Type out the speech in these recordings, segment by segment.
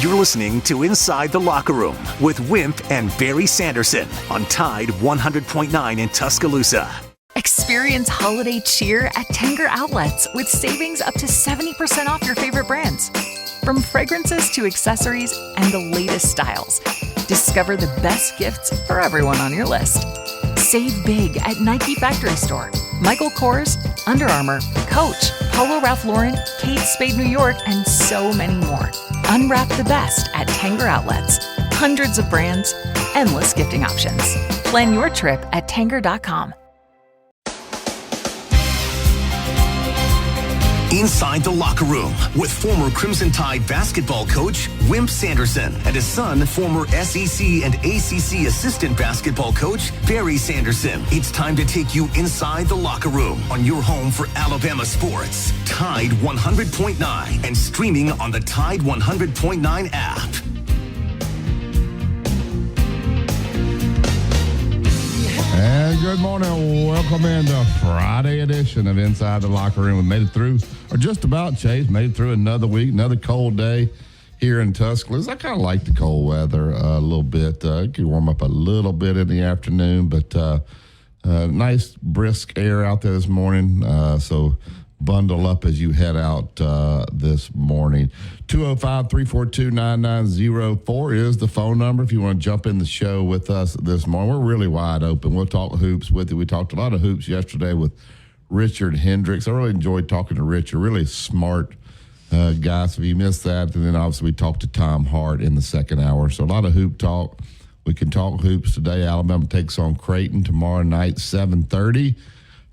You're listening to Inside the Locker Room with Wimp and Barry Sanderson on Tide 100.9 in Tuscaloosa. Experience holiday cheer at Tanger Outlets with savings up to 70% off your favorite brands. From fragrances to accessories and the latest styles, discover the best gifts for everyone on your list. Save big at Nike Factory Store, Michael Kors, Under Armour, Coach, Polo Ralph Lauren, Kate Spade New York, and so many more. Unwrap the best at Tanger Outlets. Hundreds of brands, endless gifting options. Plan your trip at Tanger.com. Inside the Locker Room with former Crimson Tide basketball coach Wimp Sanderson and his son, former SEC and ACC assistant basketball coach Barry Sanderson. It's time to take you inside the locker room on your home for Alabama sports. Tide 100.9 and streaming on the Tide 100.9 app. And good morning. Welcome into Friday edition of Inside the Locker Room. We made it through, or just about, Chase, made it through another week, another cold day here in Tuscaloosa. I kind of like the cold weather a little bit. It can warm up a little bit in the afternoon, but nice brisk air out there this morning. So bundle up as you head out this morning. 205-342-9904 is the phone number if you want to jump in the show with us this morning. We're really wide open. We'll talk hoops with you. We talked a lot of hoops yesterday with Richard Hendricks. I really enjoyed talking to Richard. Really smart guy. So if you missed that, and then obviously we talked to Tom Hart in the second hour. So a lot of hoop talk. We can talk hoops today. Alabama takes on Creighton tomorrow night, 7:30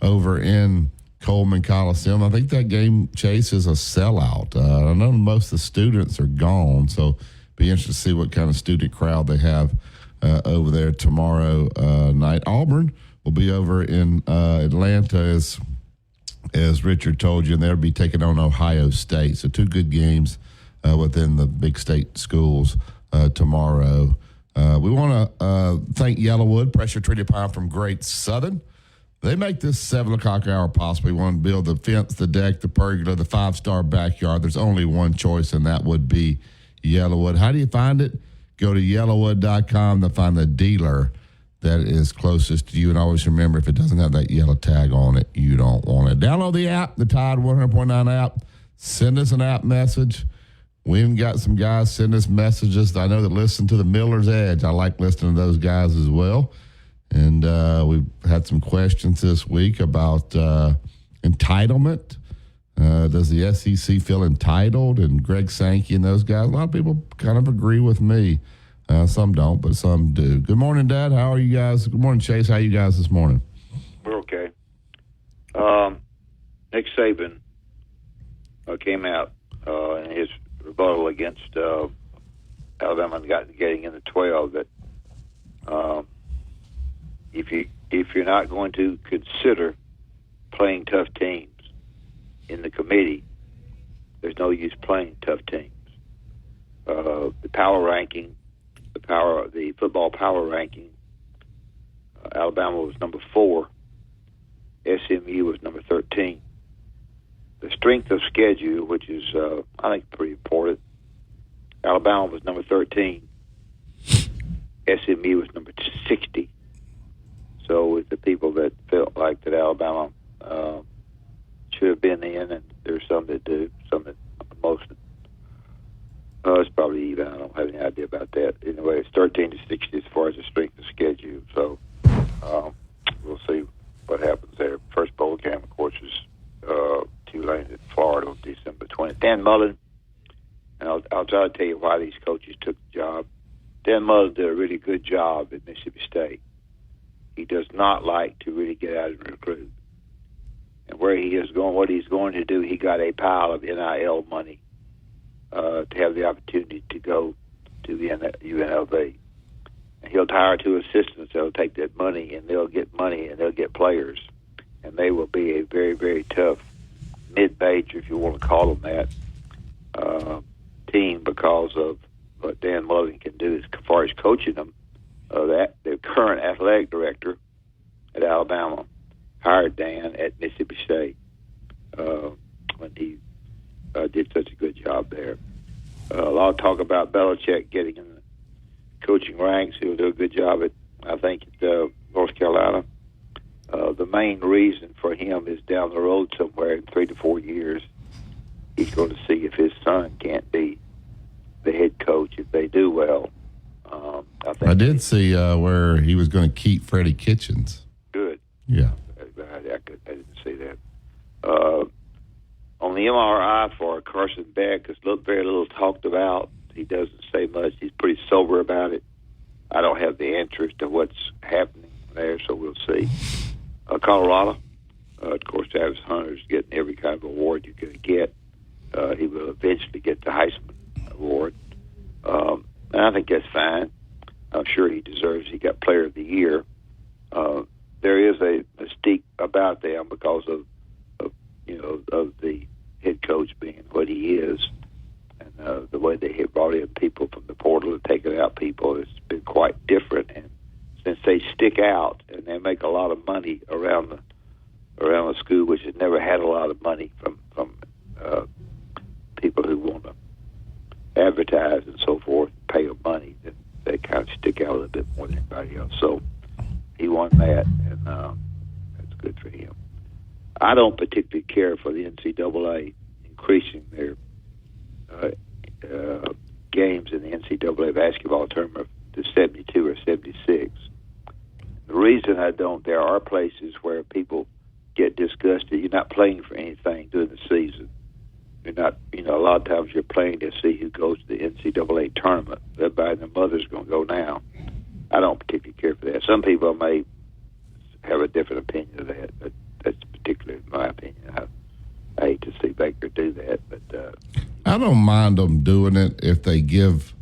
over in Coleman Coliseum. I think that game, Chase, is a sellout. I know most of the students are gone, so be interested to see what kind of student crowd they have over there tomorrow night. Auburn will be over in Atlanta, as Richard told you, and they'll be taking on Ohio State. So two good games within the big state schools tomorrow. We want to thank Yellowwood, pressure-treated pine from Great Southern. They make this 7 o'clock hour possible. We want to build the fence, the deck, the pergola, the 5-star backyard. There's only one choice, and that would be Yellowwood. How do you find it? Go to yellowwood.com to find the dealer that is closest to you. And always remember, if it doesn't have that yellow tag on it, you don't want it. Download the app, the Tide 100.9 app. Send us an app message. We even got some guys send us messages. I know that listen to the Miller's Edge. I like listening to those guys as well. And we've had some questions this week about entitlement. Does the SEC feel entitled? And Greg Sankey and those guys, a lot of people kind of agree with me. Some don't, but some do. Good morning, Dad. How are you guys? Good morning, Chase. How are you guys this morning? We're okay. Nick Saban came out in his rebuttal against Alabama getting in the 12 that if you're not going to consider playing tough teams in the committee, there's no use playing tough teams. The power ranking, the football power ranking, Alabama was number 4. SMU was number 13. The strength of schedule, which is I think pretty important, Alabama was number 13. SMU was number 60. So with the people that felt like that Alabama should have been in, and there's some that do, some that most. It's probably even. I don't have any idea about that. Anyway, it's 13 to 60 as far as the strength of schedule. So we'll see what happens there. First bowl game, of course, is Tulane in Florida on December 20th. Dan Mullen, and I'll try to tell you why these coaches took the job. Dan Mullen did a really good job at Mississippi State. He does not like to really get out and recruit. And where he is going, what he's going to do, he got a pile of NIL money to have the opportunity to go to the UNLV. And he'll hire 2 assistants that'll take that money, and they'll get money, and they'll get players. And they will be a very, very tough mid-major, if you want to call them that, team because of what Dan Mullen can do as far as coaching them. The current athletic director at Alabama hired Dan at Mississippi State when he did such a good job there. A lot of talk about Belichick getting in the coaching ranks. He'll do a good job at North Carolina. The main reason for him is down the road somewhere in 3 to 4 years, he's going to see if his son can't be the head coach if they do well. I did see where he was going to keep Freddie Kitchens. Good. Yeah. I didn't see that. On the MRI for Carson Beck, it's very little talked about. He doesn't say much. He's pretty sober about it. I don't have the answer as to what's happening there, so we'll see. Colorado, of course, Travis Hunter's getting every kind of award you can get. He will eventually get the Heisman Award. And I think that's fine. I'm sure he deserves. He got Player of the Year. There is a mystique about them because of the head coach being what he is, and the way they have brought in people from the portal and taken out people has been quite different. And since they stick out and they make a lot of money around the school, which has never had a lot of money from people who want to advertise and so forth, pay them money, then they kind of stick out a little bit more than anybody else. So he won that, and that's good for him. I don't particularly care for the NCAA increasing their games in the NCAA basketball tournament to 72 or 76. The reason I don't, there are places where people get disgusted. You're not playing for anything during the season. You're not, a lot of times you're playing to see who goes to the NCAA tournament. Everybody and their mother's going to go now. I don't particularly care for that. Some people may have a different opinion of that, but that's particularly my opinion. I hate to see Baker do that, but I don't mind them doing it if they give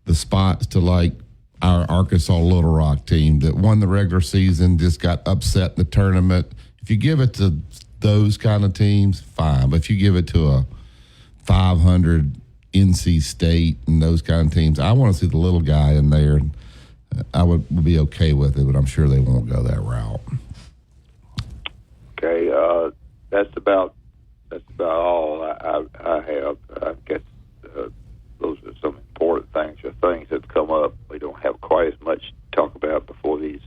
the spots to like our Arkansas Little Rock team that won the regular season, just got upset in the tournament. If you give it to those kind of teams, fine. But if you give it to a 500 NC State and those kind of teams, I want to see the little guy in there. I would be okay with it, but I'm sure they won't go that route. Okay, that's about all I have. I guess those are some important things, or things that have come up. We don't have quite as much to talk about before these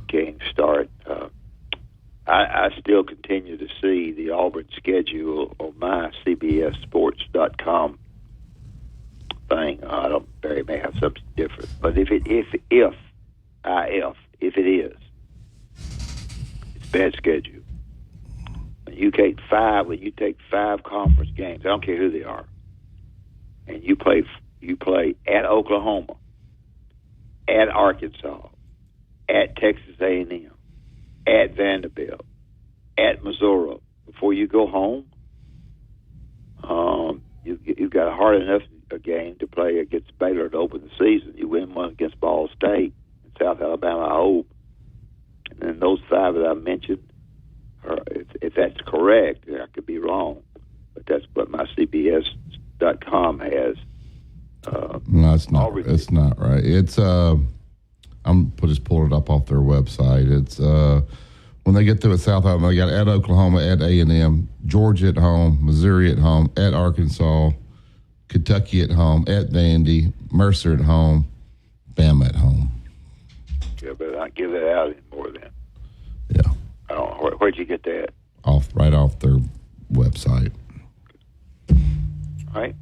games start. I still continue to see the Auburn schedule on my CBSSports.com thing. Barry may have something different, but if it is, it's bad schedule. When you take five conference games, I don't care who they are, and you play at Oklahoma, at Arkansas, at Texas A&M, at Vanderbilt, at Missouri, before you go home, you've got a hard enough a game to play against Baylor to open the season. You win one against Ball State and South Alabama, I hope. And then those five that I mentioned, if that's correct, I could be wrong, but that's what my CBS.com has. No, it's not. It's not right. It's I'm just pulling it up off their website. It's when they get through at South Alabama, they got at Oklahoma, at A&M, Georgia at home, Missouri at home, at Arkansas, Kentucky at home, at Vandy, Mercer at home, Bama at home. Yeah, but not give that out anymore then. Yeah. I don't know. Where'd you get that? Right off their website. All right.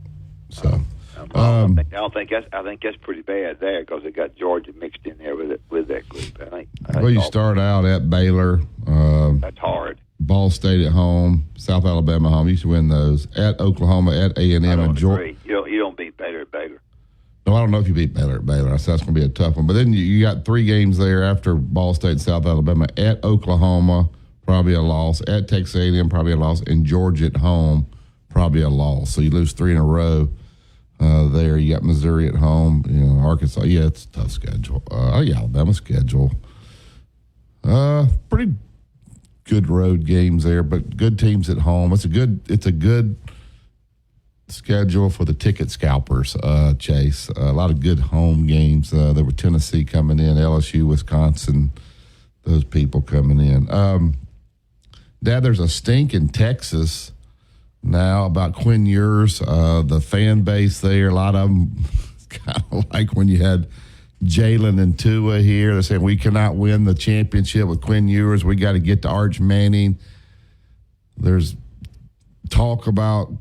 So. I think that's pretty bad there because they got Georgia mixed in there with that group. I think well, you start out at Baylor. That's hard. Ball State at home, South Alabama at home. You should win those. At Oklahoma, at A&M, and Georgia. You don't beat Baylor at Baylor. No, I don't know if you beat Baylor at Baylor. I said that's going to be a tough one. But then you got 3 games there after Ball State and South Alabama. At Oklahoma, probably a loss. At Texas A&M, probably a loss. And Georgia at home, probably a loss. So you lose 3 in a row. There you got Missouri at home, Arkansas. Yeah, it's a tough schedule. Alabama schedule. Pretty good road games there, but good teams at home. It's a good schedule for the ticket scalpers. Chase, a lot of good home games. There were Tennessee coming in, LSU, Wisconsin. Those people coming in. Dad, there's a stink in Texas now about Quinn Ewers. The fan base there, a lot of them kind of like when you had Jalen and Tua here. They're saying we cannot win the championship with Quinn Ewers. We got to get to Arch Manning. There's talk about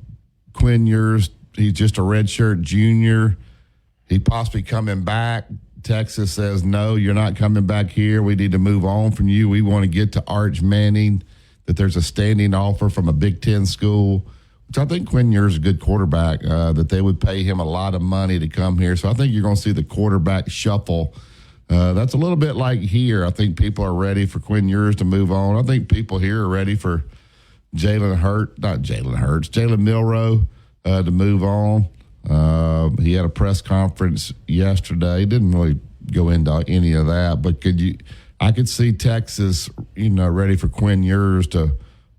Quinn Ewers. He's just a redshirt junior. He possibly coming back. Texas says, no, you're not coming back here. We need to move on from you. We want to get to Arch Manning, that there's a standing offer from a Big Ten school, which I think Quinn Ewers is a good quarterback, that they would pay him a lot of money to come here. So I think you're going to see the quarterback shuffle. That's a little bit like here. I think people are ready for Quinn Ewers to move on. I think people here are ready for Jalen Milroe to move on. He had a press conference yesterday. Didn't really go into any of that, but I could see Texas, ready for Quinn Ewers to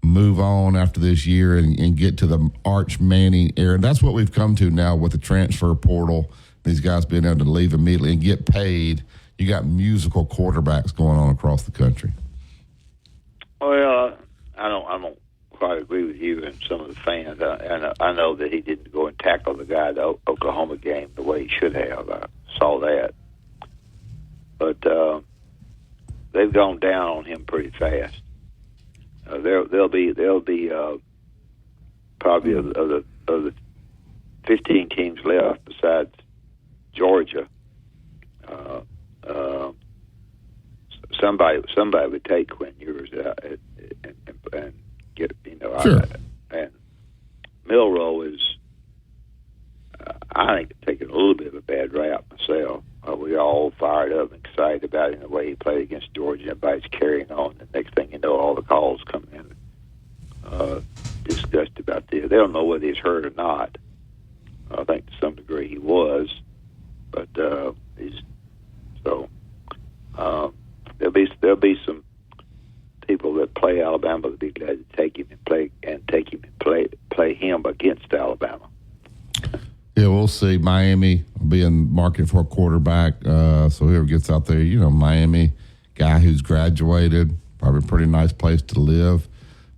move on after this year and get to the Arch Manning era. And that's what we've come to now with the transfer portal. These guys being able to leave immediately and get paid. You got musical quarterbacks going on across the country. Well, I don't quite agree with you and some of the fans. I know that he didn't go and tackle the guy at the Oklahoma game the way he should have. I saw that. But they've gone down on him pretty fast. There'll be probably of the 15 teams left besides Georgia. Somebody would take Quinn Ewers and get Sure. And Milroe is, I think, taking a little bit of a bad rap myself. We're all fired up and excited about him, the way he played against Georgia. Everybody's carrying on. The next thing you know, all the calls come in disgusted about this. They don't know whether he's hurt or not. I think to some degree he was, but there'll be some people that play Alabama that be glad to take him and play him against Alabama. Yeah, we'll see. Miami will be in market for a quarterback. So whoever gets out there, Miami, guy who's graduated, probably a pretty nice place to live.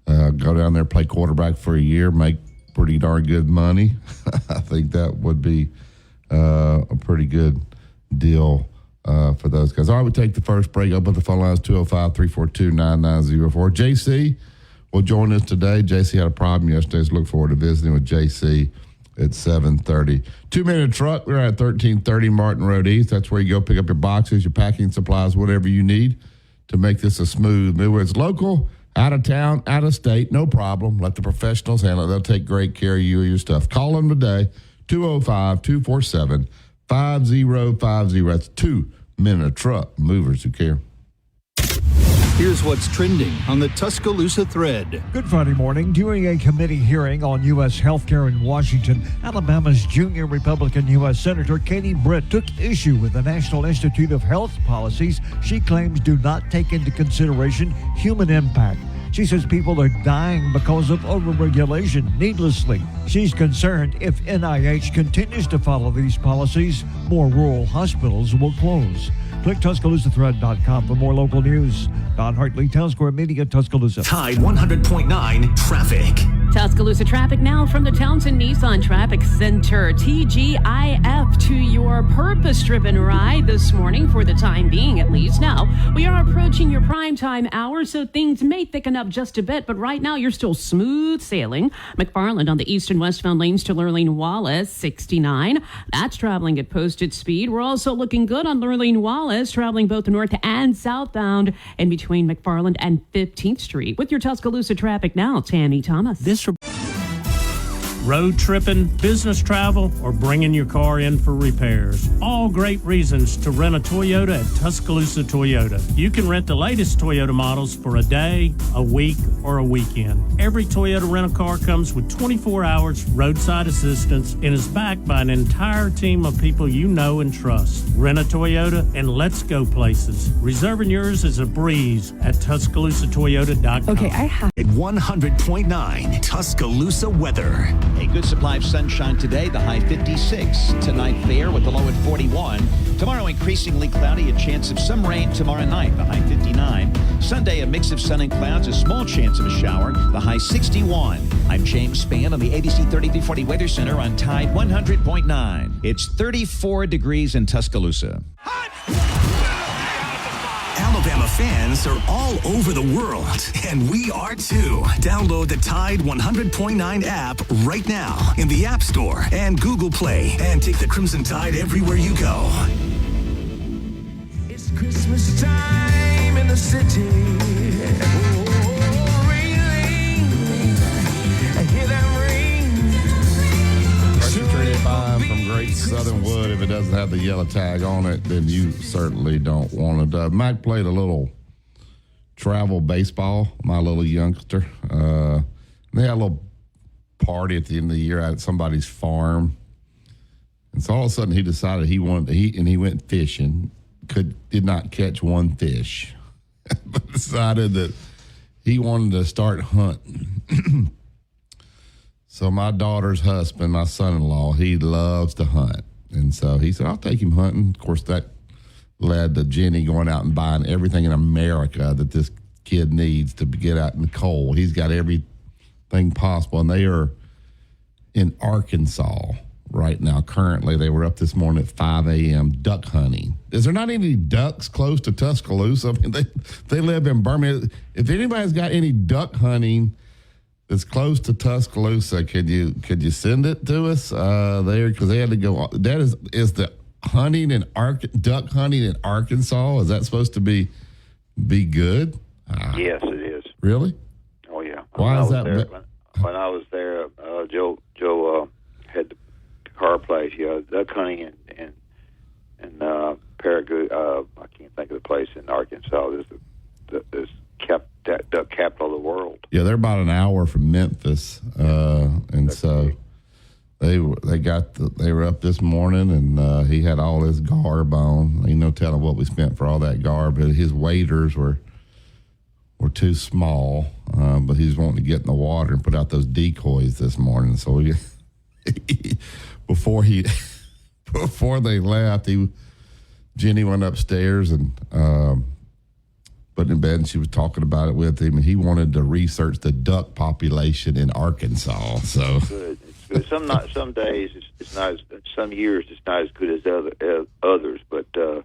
Go down there, play quarterback for a year, make pretty darn good money. I think that would be a pretty good deal for those guys. All right, we take the first break. Open the phone lines, 205-342-9904. JC will join us today. JC had a problem yesterday, so look forward to visiting with JC at 7:30. 2-minute truck. We're at 1330 Martin Road East. That's where you go pick up your boxes, your packing supplies, whatever you need to make this a smooth move. Whether it's local, out of town, out of state, no problem. Let the professionals handle it. They'll take great care of you and your stuff. Call them today, 205-247-5050. That's 2-minute truck. Movers who care. Here's what's trending on the Tuscaloosa thread. Good Friday morning. During a committee hearing on U.S. health care in Washington, Alabama's junior Republican U.S. Senator Katie Britt took issue with the National Institute of Health policies she claims do not take into consideration human impact. She says people are dying because of overregulation needlessly. She's concerned if NIH continues to follow these policies, more rural hospitals will close. Click TuscaloosaThread.com for more local news. Don Hartley, Town Square Media, Tuscaloosa. Tide 100.9 traffic. Tuscaloosa traffic now from the Townsend Nissan Traffic Center. TGIF to your purpose-driven ride this morning for the time being, at least. Now, we are approaching your prime time hour, so things may thicken up just a bit, but right now you're still smooth sailing. McFarland on the east and westbound lanes to Lurleen Wallace, 69. That's traveling at posted speed. We're also looking good on Lurleen Wallace, traveling both north and southbound in between McFarland and 15th Street. With your Tuscaloosa traffic now, Tammy Thomas. Road tripping, business travel, or bringing your car in for repairs. All great reasons to rent a Toyota at Tuscaloosa Toyota. You can rent the latest Toyota models for a day, a week, or a weekend. Every Toyota rental car comes with 24 hours roadside assistance and is backed by an entire team of people you know and trust. Rent a Toyota and let's go places. Reserving yours is a breeze at TuscaloosaToyota.com. Okay, I have 100.9 Tuscaloosa weather. A good supply of sunshine today, the high 56. Tonight fair with the low at 41. Tomorrow increasingly cloudy, a chance of some rain tomorrow night, the high 59. Sunday, a mix of sun and clouds, a small chance of a shower, the high 61. I'm James Spann on the ABC 3340 Weather Center on Tide 100.9. It's 34 degrees in Tuscaloosa. Alabama fans are all over the world, and we are too. Download the Tide 100.9 app right now in the App Store and Google Play, and take the Crimson Tide everywhere you go. It's Christmas time in the city. Oh, ring, ring. I hear that ring. Pressure treated vine from Great Southern Wood. If it doesn't have the yellow tag on it, then you certainly don't want it. Mac played a little travel baseball, my little youngster. They had a little party at the end of the year at somebody's farm. And so all of a sudden he decided he wanted to eat, and he went fishing. Did not catch one fish. But decided that he wanted to start hunting. So my daughter's husband, my son-in-law, he loves to hunt. And so he said, I'll take him hunting. Of course, that led to Jenny going out and buying everything in America that this kid needs to get out in the cold. He's got everything possible. And they are in Arkansas right now. Currently, they were up this morning at 5 a.m. duck hunting. Is there not any ducks close to Tuscaloosa? I mean, they live in Birmingham. If anybody's got any duck hunting that's close to Tuscaloosa, could you send it to us there? Because they had to go. That is the hunting and duck hunting in Arkansas. Is that supposed to be good? Yes, it is. Really? Oh yeah. Why is that? When I was there, Joe had the car place. Duck hunting and Paragould. I can't think of the place in Arkansas. There's duck capital of the world. Yeah, they're about an hour from Memphis, and so they were up this morning, and he had all his garb on. Ain't no telling what we spent for all that garb. But his waders were too small, but he's wanting to get in the water and put out those decoys this morning. So before they left, Jenny went upstairs and put in bed, and she was talking about it with him, and he wanted to research the duck population in Arkansas. So good. It's good. Some days it's not. Some years it's not as good as others. But I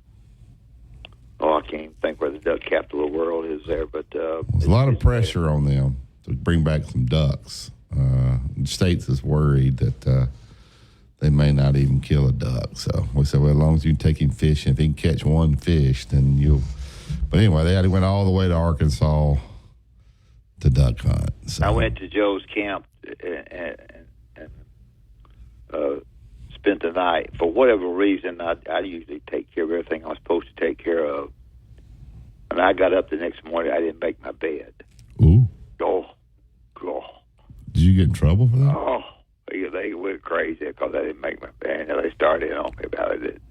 can't even think where the duck capital of the world is there. But there's a lot of pressure on them to bring back some ducks. The States is worried that they may not even kill a duck. So we said, well, as long as you can take him fishing, if he can catch one fish, then you'll. But anyway, they went all the way to Arkansas to duck hunt. So. I went to Joe's camp and spent the night. For whatever reason, I usually take care of everything I'm supposed to take care of. And I got up the next morning, I didn't make my bed. Ooh. Oh. Did you get in trouble for that? Oh, they went crazy because I didn't make my bed. And they started on me about it.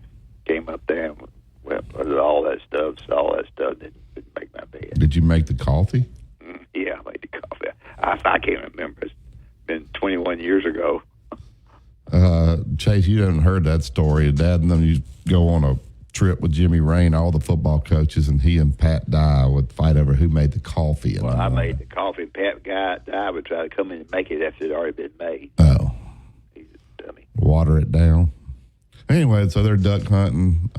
Came up there and went all that stuff. Didn't make my bed. Did you make the coffee? Yeah, I made the coffee. I can't remember. It's been 21 years ago. Chase, you haven't heard that story. Dad and them used to go on a trip with Jimmy Rain, all the football coaches, and he and Pat Dye would fight over who made the coffee. Well, I made the coffee. Pat Dye would try to come in and make it after it had already been made. Oh. He's a dummy. Water it down. Anyway, so they're duck hunting.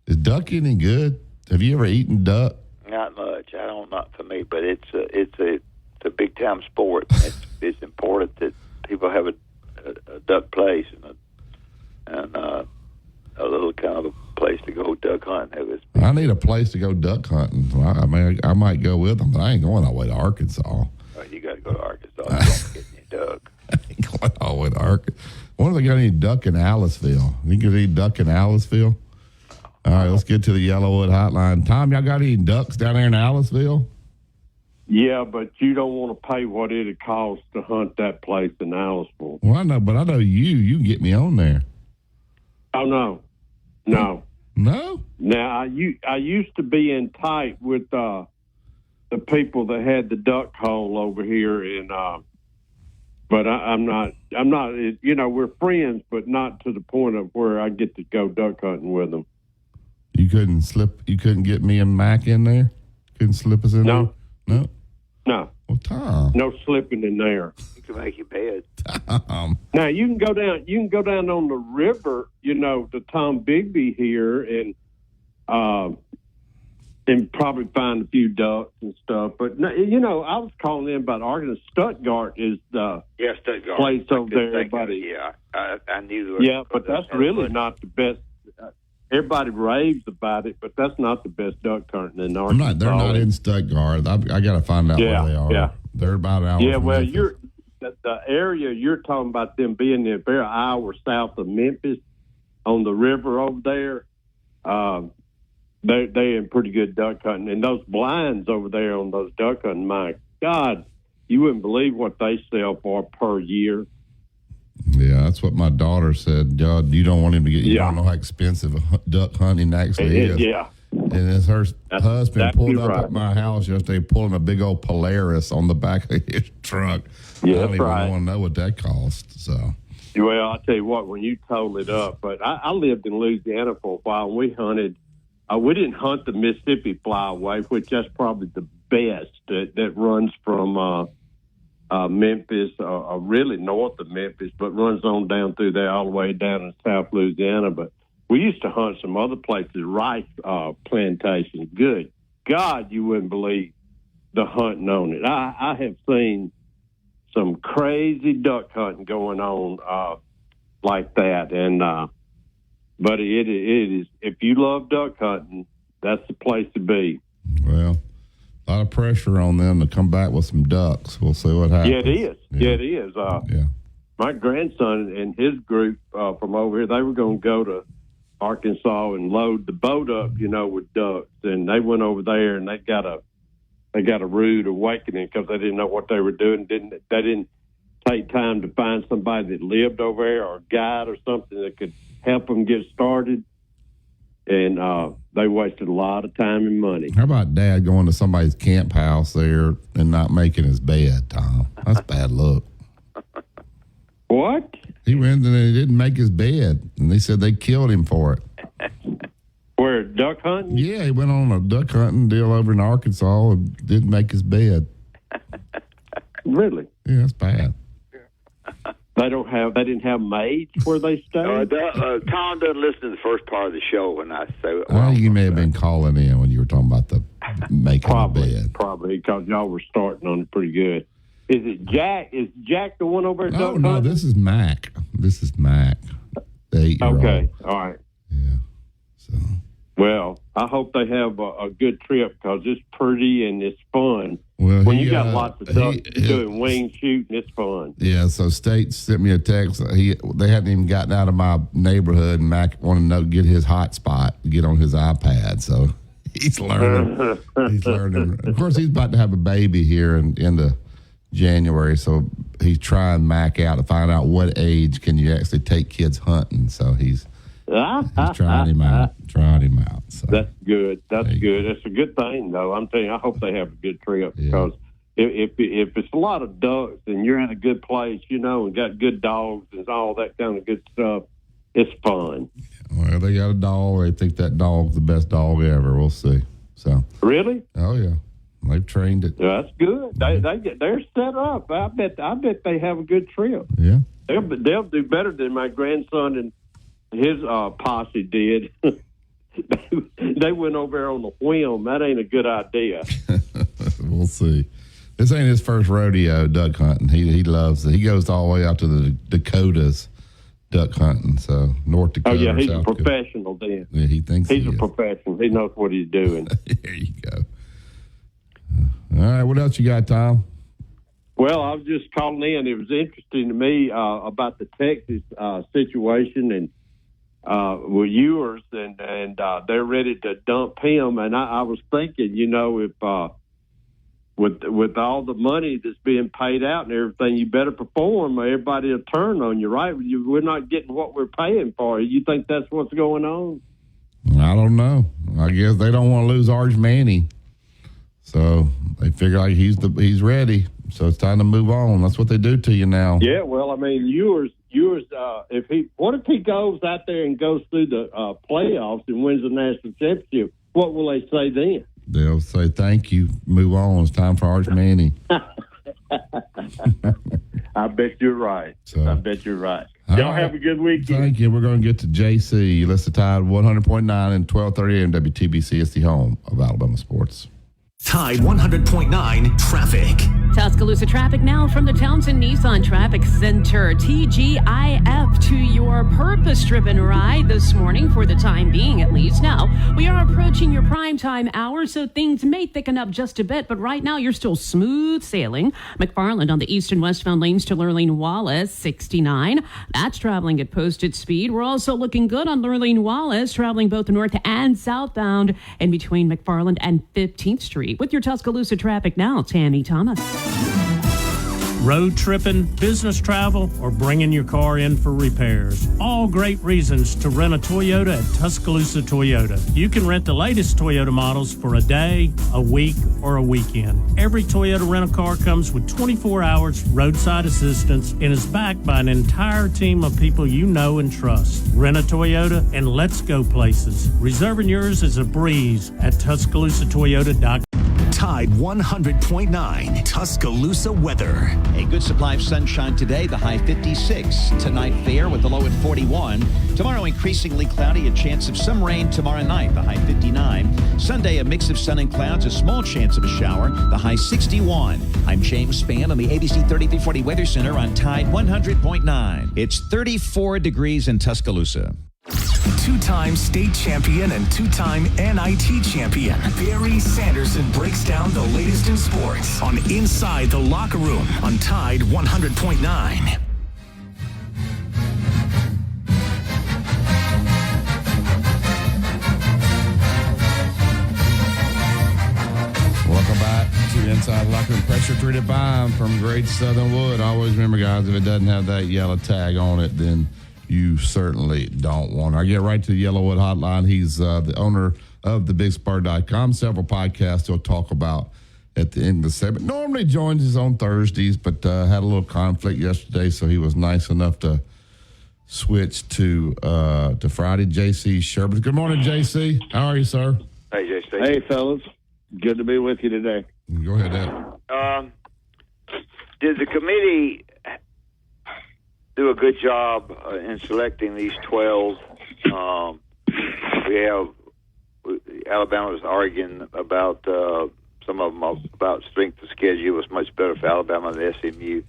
Is duck any good? Have you ever eaten duck? Not much. Not for me, but it's a big time sport. It's important that people have a duck place and a little kind of a place to go duck hunting. I need a place to go duck hunting. I might go with them, but I ain't going all the way to Arkansas. Oh, you got to go to Arkansas. You don't get any duck. I ain't going all the way to Arkansas. What if they got any duck in Aliceville? You can eat duck in Aliceville? All right, let's get to the Yellowwood Hotline. Tom, y'all got any ducks down there in Aliceville? Yeah, but you don't want to pay what it'd cost to hunt that place in Aliceville. Well, I know, but I know you can get me on there. Oh, no. No? Now, I used to be in tight with the people that had the duck hole over here in But I'm not. You know, we're friends, but not to the point of where I get to go duck hunting with them. You couldn't get me and Mac in there? Couldn't slip us in there? No. Well, Tom. No slipping in there. You can make your bed. Now you can go down. You can go down on the river. You know, to Tom Bigby here, and probably find a few ducks and stuff. But you know, I was calling in about Arkansas. Stuttgart is the Stuttgart place over there. Everybody, I knew. Yeah, but that's really not the best. Everybody raves about it, but that's not the best duck hunting in Arkansas. They're not in Stuttgart. I got to find out where they are. Yeah. They're about an hour. Yeah, from well, Memphis. the area you're talking about them being there, they're an hour south of Memphis on the river over there. They're in pretty good duck hunting, and those blinds over there on those duck hunting, my God, you wouldn't believe what they sell for per year. Yeah, that's what my daughter said. God, you don't want him to get. You don't know how expensive duck hunting actually is. Yeah. And as her husband pulled up right. at my house yesterday, pulling a big old Polaris on the back of his truck. Yeah, I don't that's even right. want to know what that cost. So. Well, I'll tell you what, when you total it up, but I lived in Louisiana for a while, and we hunted. We didn't hunt the Mississippi flyway, which that's probably the best that runs from Memphis, really north of Memphis, but runs on down through there all the way down in South Louisiana. But we used to hunt some other places, rice plantations. Good God, you wouldn't believe the hunting on it. I have seen some crazy duck hunting going on like that, and but it is. If you love duck hunting, that's the place to be. Well, a lot of pressure on them to come back with some ducks. We'll see what happens. Yeah, it is. Yeah, it is. Yeah. My grandson and his group from over here, they were going to go to Arkansas and load the boat up, you know, with ducks. And they went over there and they got a rude awakening because they didn't know what they were doing. They didn't take time to find somebody that lived over there or a guide or something that could help them get started. And they wasted a lot of time and money. How about Dad going to somebody's camp house there and not making his bed, Tom? That's bad luck. What? He went and he didn't make his bed, and they said they killed him for it. Where, duck hunting? Yeah, he went on a duck hunting deal over in Arkansas and didn't make his bed. Really? Yeah, that's bad. They didn't have maids where they stayed? Tom doesn't listen to the first part of the show when I say it. Well, you may have been calling in when you were talking about the making the bed. Probably, because y'all were starting on it pretty good. Is it Jack? Is Jack the one over at Oh, duck no, hunting? this is Mac. This is Mac, the 8-year-old. Okay, all right. Yeah. So. Well, I hope they have a good trip because it's pretty and it's fun. Well, when you got lots of ducks doing wing shooting, it's fun. Yeah, so State sent me a text. They hadn't even gotten out of my neighborhood, and Mac wanted to get his hotspot to get on his iPad. So he's learning. He's learning. Of course, he's about to have a baby here in the January, so he's trying Mac out to find out what age can you actually take kids hunting. So he's trying him out. So. That's good. That's good. That's a good thing, though. I'm telling you, I hope they have a good trip because if it's a lot of ducks and you're in a good place, you know, and got good dogs and all that kind of good stuff, it's fun. Well, they got a dog. They think that dog's the best dog ever. We'll see. So really? Oh yeah, they've trained it. Yeah, that's good. They're set up. I bet they have a good trip. Yeah, they'll do better than my grandson and his posse did. They went over there on the whim. That ain't a good idea. We'll see. This ain't his first rodeo duck hunting. He loves it. He goes all the way out to the Dakotas duck hunting. So North Dakota. Oh yeah, he's South a professional then. Yeah, he thinks he's he a is. professional. He knows what he's doing. There you go. All right, what else you got, Tom? Well, I was just calling in. It was interesting to me about the Texas situation and with Ewers and they're ready to dump him. And I was thinking, you know, if with all the money that's being paid out and everything, you better perform. Everybody will turn on you, right? We're not getting what we're paying for. You think that's what's going on? I don't know. I guess they don't want to lose Arch Manning, so they figure like he's ready. So it's time to move on. That's what they do to you now. Yeah, well, I mean, Ewers. What if he goes out there and goes through the playoffs and wins the national championship? What will they say then? They'll say thank you. Move on. It's time for Arch Manning. I bet you're right. I bet you're right. Y'all have a good weekend. Thank you. We're going to get to JC. Listen to Tide 100.9 and 1230 AM WTBC. It's the home of Alabama sports. Tide 100.9 traffic. Tuscaloosa traffic now from the Townsend Nissan Traffic Center. TGIF to your purpose-driven ride this morning, for the time being at least. Now, we are approaching your prime time hour, so things may thicken up just a bit, but right now you're still smooth sailing. McFarland on the east and westbound lanes to Lurleen-Wallace, 69. That's traveling at posted speed. We're also looking good on Lurleen-Wallace, traveling both north and southbound in between McFarland and 15th Street. With your Tuscaloosa traffic now, Tammy Thomas. Road tripping, business travel, or bringing your car in for repairs. All great reasons to rent a Toyota at Tuscaloosa Toyota. You can rent the latest Toyota models for a day, a week, or a weekend. Every Toyota rental-car comes with 24 hours roadside assistance and is backed by an entire team of people you know and trust. Rent a Toyota and let's go places. Reserving yours is a breeze at TuscaloosaToyota.com. Tide 100.9 Tuscaloosa weather. A good supply of sunshine today, the high 56. Tonight fair with the low at 41. Tomorrow increasingly cloudy, a chance of some rain tomorrow night, the high 59. Sunday a mix of sun and clouds, a small chance of a shower, the high 61. I'm James Spann on the ABC 3340 Weather Center on Tide 100.9. It's 34 degrees in Tuscaloosa. Two-time state champion and two-time NIT champion Barry Sanderson breaks down the latest in sports on Inside the Locker Room on Tide 100.9. Welcome back to Inside the Locker Room. Pressure treated by from Great Southern Wood. Always remember, guys, if it doesn't have that yellow tag on it, then you certainly don't want it. I get right to the Yellowwood Hotline. He's the owner of thebigspur.com. Several podcasts he'll talk about at the end of the segment. Normally joins us on Thursdays, but had a little conflict yesterday, so he was nice enough to switch to Friday. JC Sherbert. Good morning, JC. How are you, sir? Hey, JC. Hey, fellas. Good to be with you today. Go ahead, Ed. Did the committee do a good job in selecting these 12? We have Alabama was arguing about some of them about strength of schedule was much better for Alabama than SMU.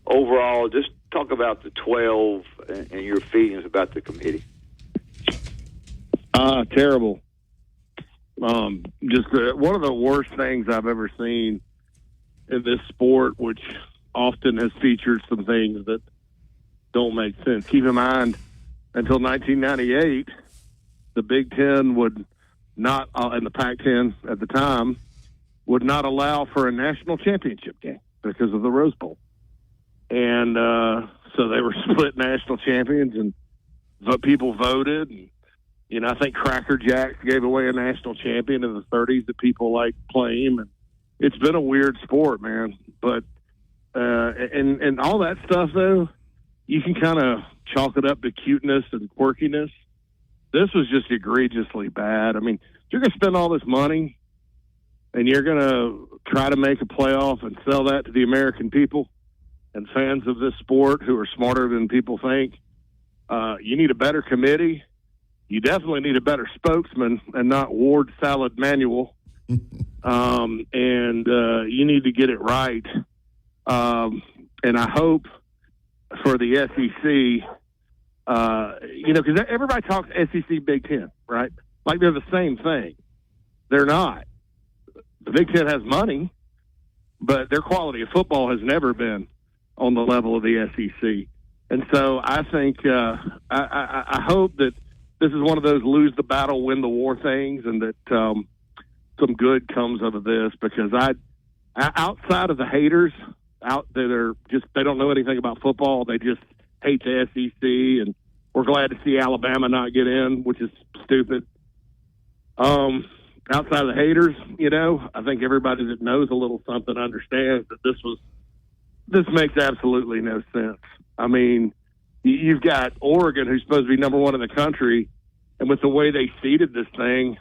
Overall, just talk about the 12 and your feelings about the committee. Terrible. Just one of the worst things I've ever seen in this sport, which often has featured some things that don't make sense. Keep in mind, until 1998, the Big Ten would not, and the Pac-10 at the time, would not allow for a national championship game because of the Rose Bowl. And so they were split national champions, and people voted. And, you know, I think Cracker Jacks gave away a national champion in the 30s that people like playing. And it's been a weird sport, man. But and all that stuff, though, you can kind of chalk it up to cuteness and quirkiness. This was just egregiously bad. I mean, you're going to spend all this money and you're going to try to make a playoff and sell that to the American people and fans of this sport who are smarter than people think. You need a better committee. You definitely need a better spokesman and not Ward Salad Manuel. And you need to get it right. And I hope for the SEC, because everybody talks SEC Big Ten, right? Like they're the same thing. They're not. The Big Ten has money, but their quality of football has never been on the level of the SEC. And so I think I hope that this is one of those lose the battle, win the war things, and that some good comes out of this, because outside of the haters out there, they don't know anything about football. They just hate the SEC, and we're glad to see Alabama not get in, which is stupid. Outside of the haters, I think everybody that knows a little something understands that this was This makes absolutely no sense. I mean, you've got Oregon, who's supposed to be number one in the country, and with the way they seeded this thing,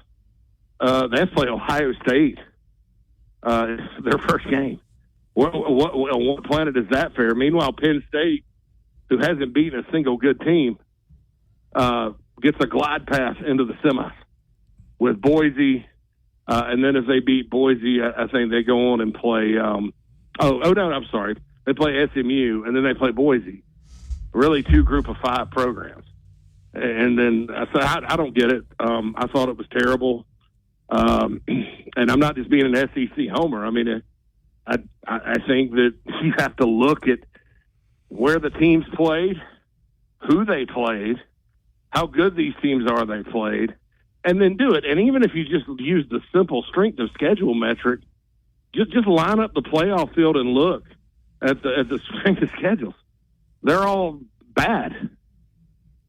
they have to play Ohio State their first game. On what planet is that fair? Meanwhile, Penn State, who hasn't beaten a single good team, gets a glide path into the semis with Boise. And then if they beat Boise, I think they go on and play no, I'm sorry. They play SMU, and then they play Boise. Really two group of 5 programs. And then I don't get it. I thought it was terrible. And I'm not just being an SEC homer. I mean, I think that you have to look at where the teams played, who they played, how good these teams are they played, and then do it. And even if you just use the simple strength of schedule metric, just line up the playoff field and look at the strength of schedules. They're all bad.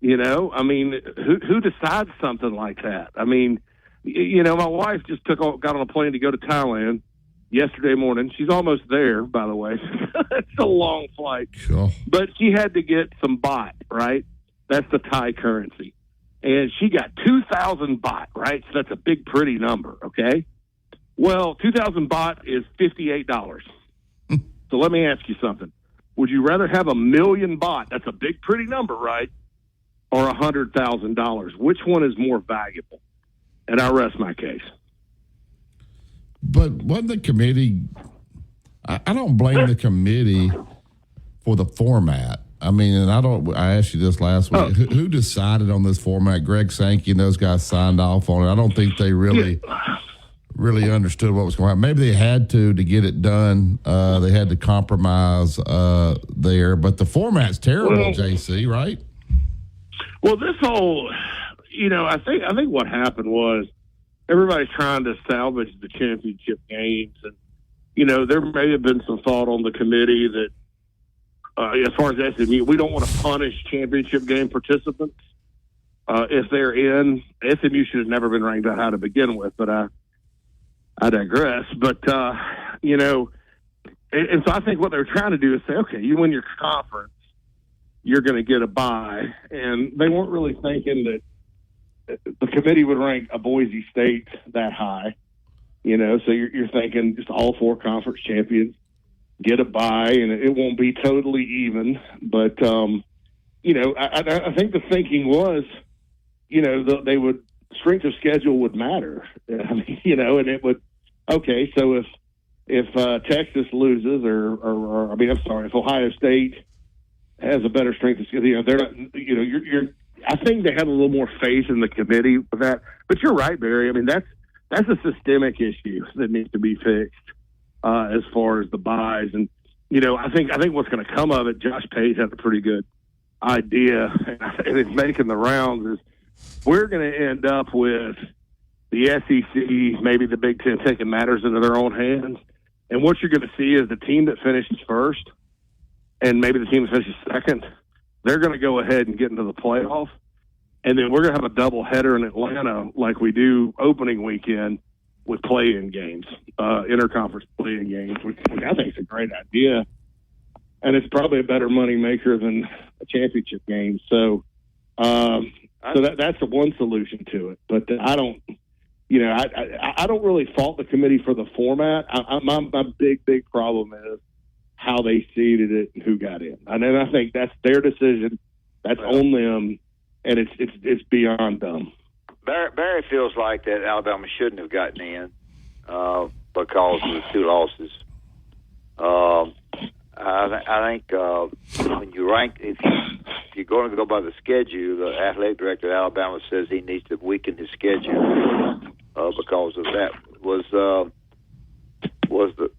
You know, I mean, who decides something like that? I mean, you know, my wife just got on a plane to go to Thailand yesterday morning. She's almost there, by the way. It's a long flight. Sure. But she had to get some baht, right? That's the Thai currency. And she got 2,000 baht, right? So that's a big, pretty number, okay? Well, 2,000 baht is $58. So let me ask you something. Would you rather have 1,000,000 baht? That's a big, pretty number, right? Or $100,000? Which one is more valuable? And I rest my case. But wasn't the committee? I don't blame the committee for the format. I mean, and I asked you this last week. Who decided on this format? Greg Sankey and those guys signed off on it. I don't think they really understood what was going on. Maybe they had to get it done. They had to compromise there. But the format's terrible, JC, right? Well, this whole, you know, I think what happened was everybody's trying to salvage the championship games. And, you know, there may have been some thought on the committee that, as far as SMU, we don't want to punish championship game participants if they're in. SMU should have never been ranked that high to begin with, but I digress. But, you know, and so I think what they're trying to do is say, okay, you win your conference, you're going to get a bye. And they weren't really thinking that the committee would rank a Boise State that high, you know, so you're thinking just all 4 conference champions get a bye, and it won't be totally even. But, you know, I think the thinking was, you know, they would, strength of schedule would matter. I mean, you know, and it would, okay, so if Texas loses or I mean, I'm sorry, if Ohio State has a better strength of schedule, you know, they're not, you know, you're I think they have a little more faith in the committee with that. But you're right, Barry. I mean, that's a systemic issue that needs to be fixed as far as the buys. And, you know, I think what's going to come of it, Josh Pate has a pretty good idea, and it's making the rounds, is we're going to end up with the SEC, maybe the Big Ten, taking matters into their own hands. And what you're going to see is the team that finishes first and maybe the team that finishes second, they're going to go ahead and get into the playoff. And then we're going to have a doubleheader in Atlanta like we do opening weekend with play-in games, interconference play-in games, which I think is a great idea. And it's probably a better money maker than a championship game. So that's the one solution to it. But I don't, you know, I don't really fault the committee for the format. My big problem is how they seeded it and who got in. And I think that's their decision. That's on them, and it's beyond them. Barry feels like that Alabama shouldn't have gotten in because of the 2 losses. I think when you rank, if you're going to go by the schedule, the athletic director of Alabama says he needs to weaken his schedule because of that. Was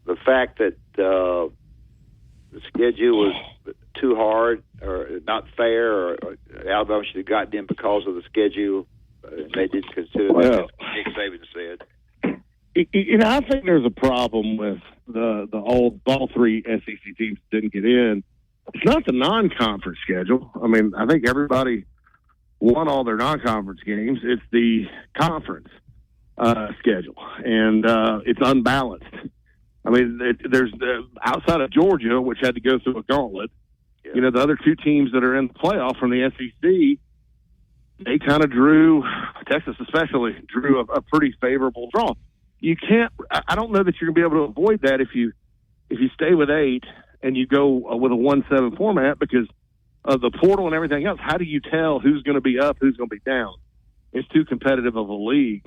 the fact that the schedule was too hard or not fair, or Alabama should have gotten in because of the schedule? They didn't consider that, as Nick Saban said. You know, I think there's a problem with all 3 SEC teams didn't get in. It's not the non-conference schedule. I mean, I think everybody won all their non-conference games. It's the conference schedule, and it's unbalanced. I mean, there's outside of Georgia, which had to go through a gauntlet. Yeah. You know, the other two teams that are in the playoff from the SEC, they kind of Texas especially drew a pretty favorable draw. You can't. I don't know that you're gonna be able to avoid that if you stay with 8 and you go with a 1-7 format because of the portal and everything else. How do you tell who's going to be up, who's going to be down? It's too competitive of a league.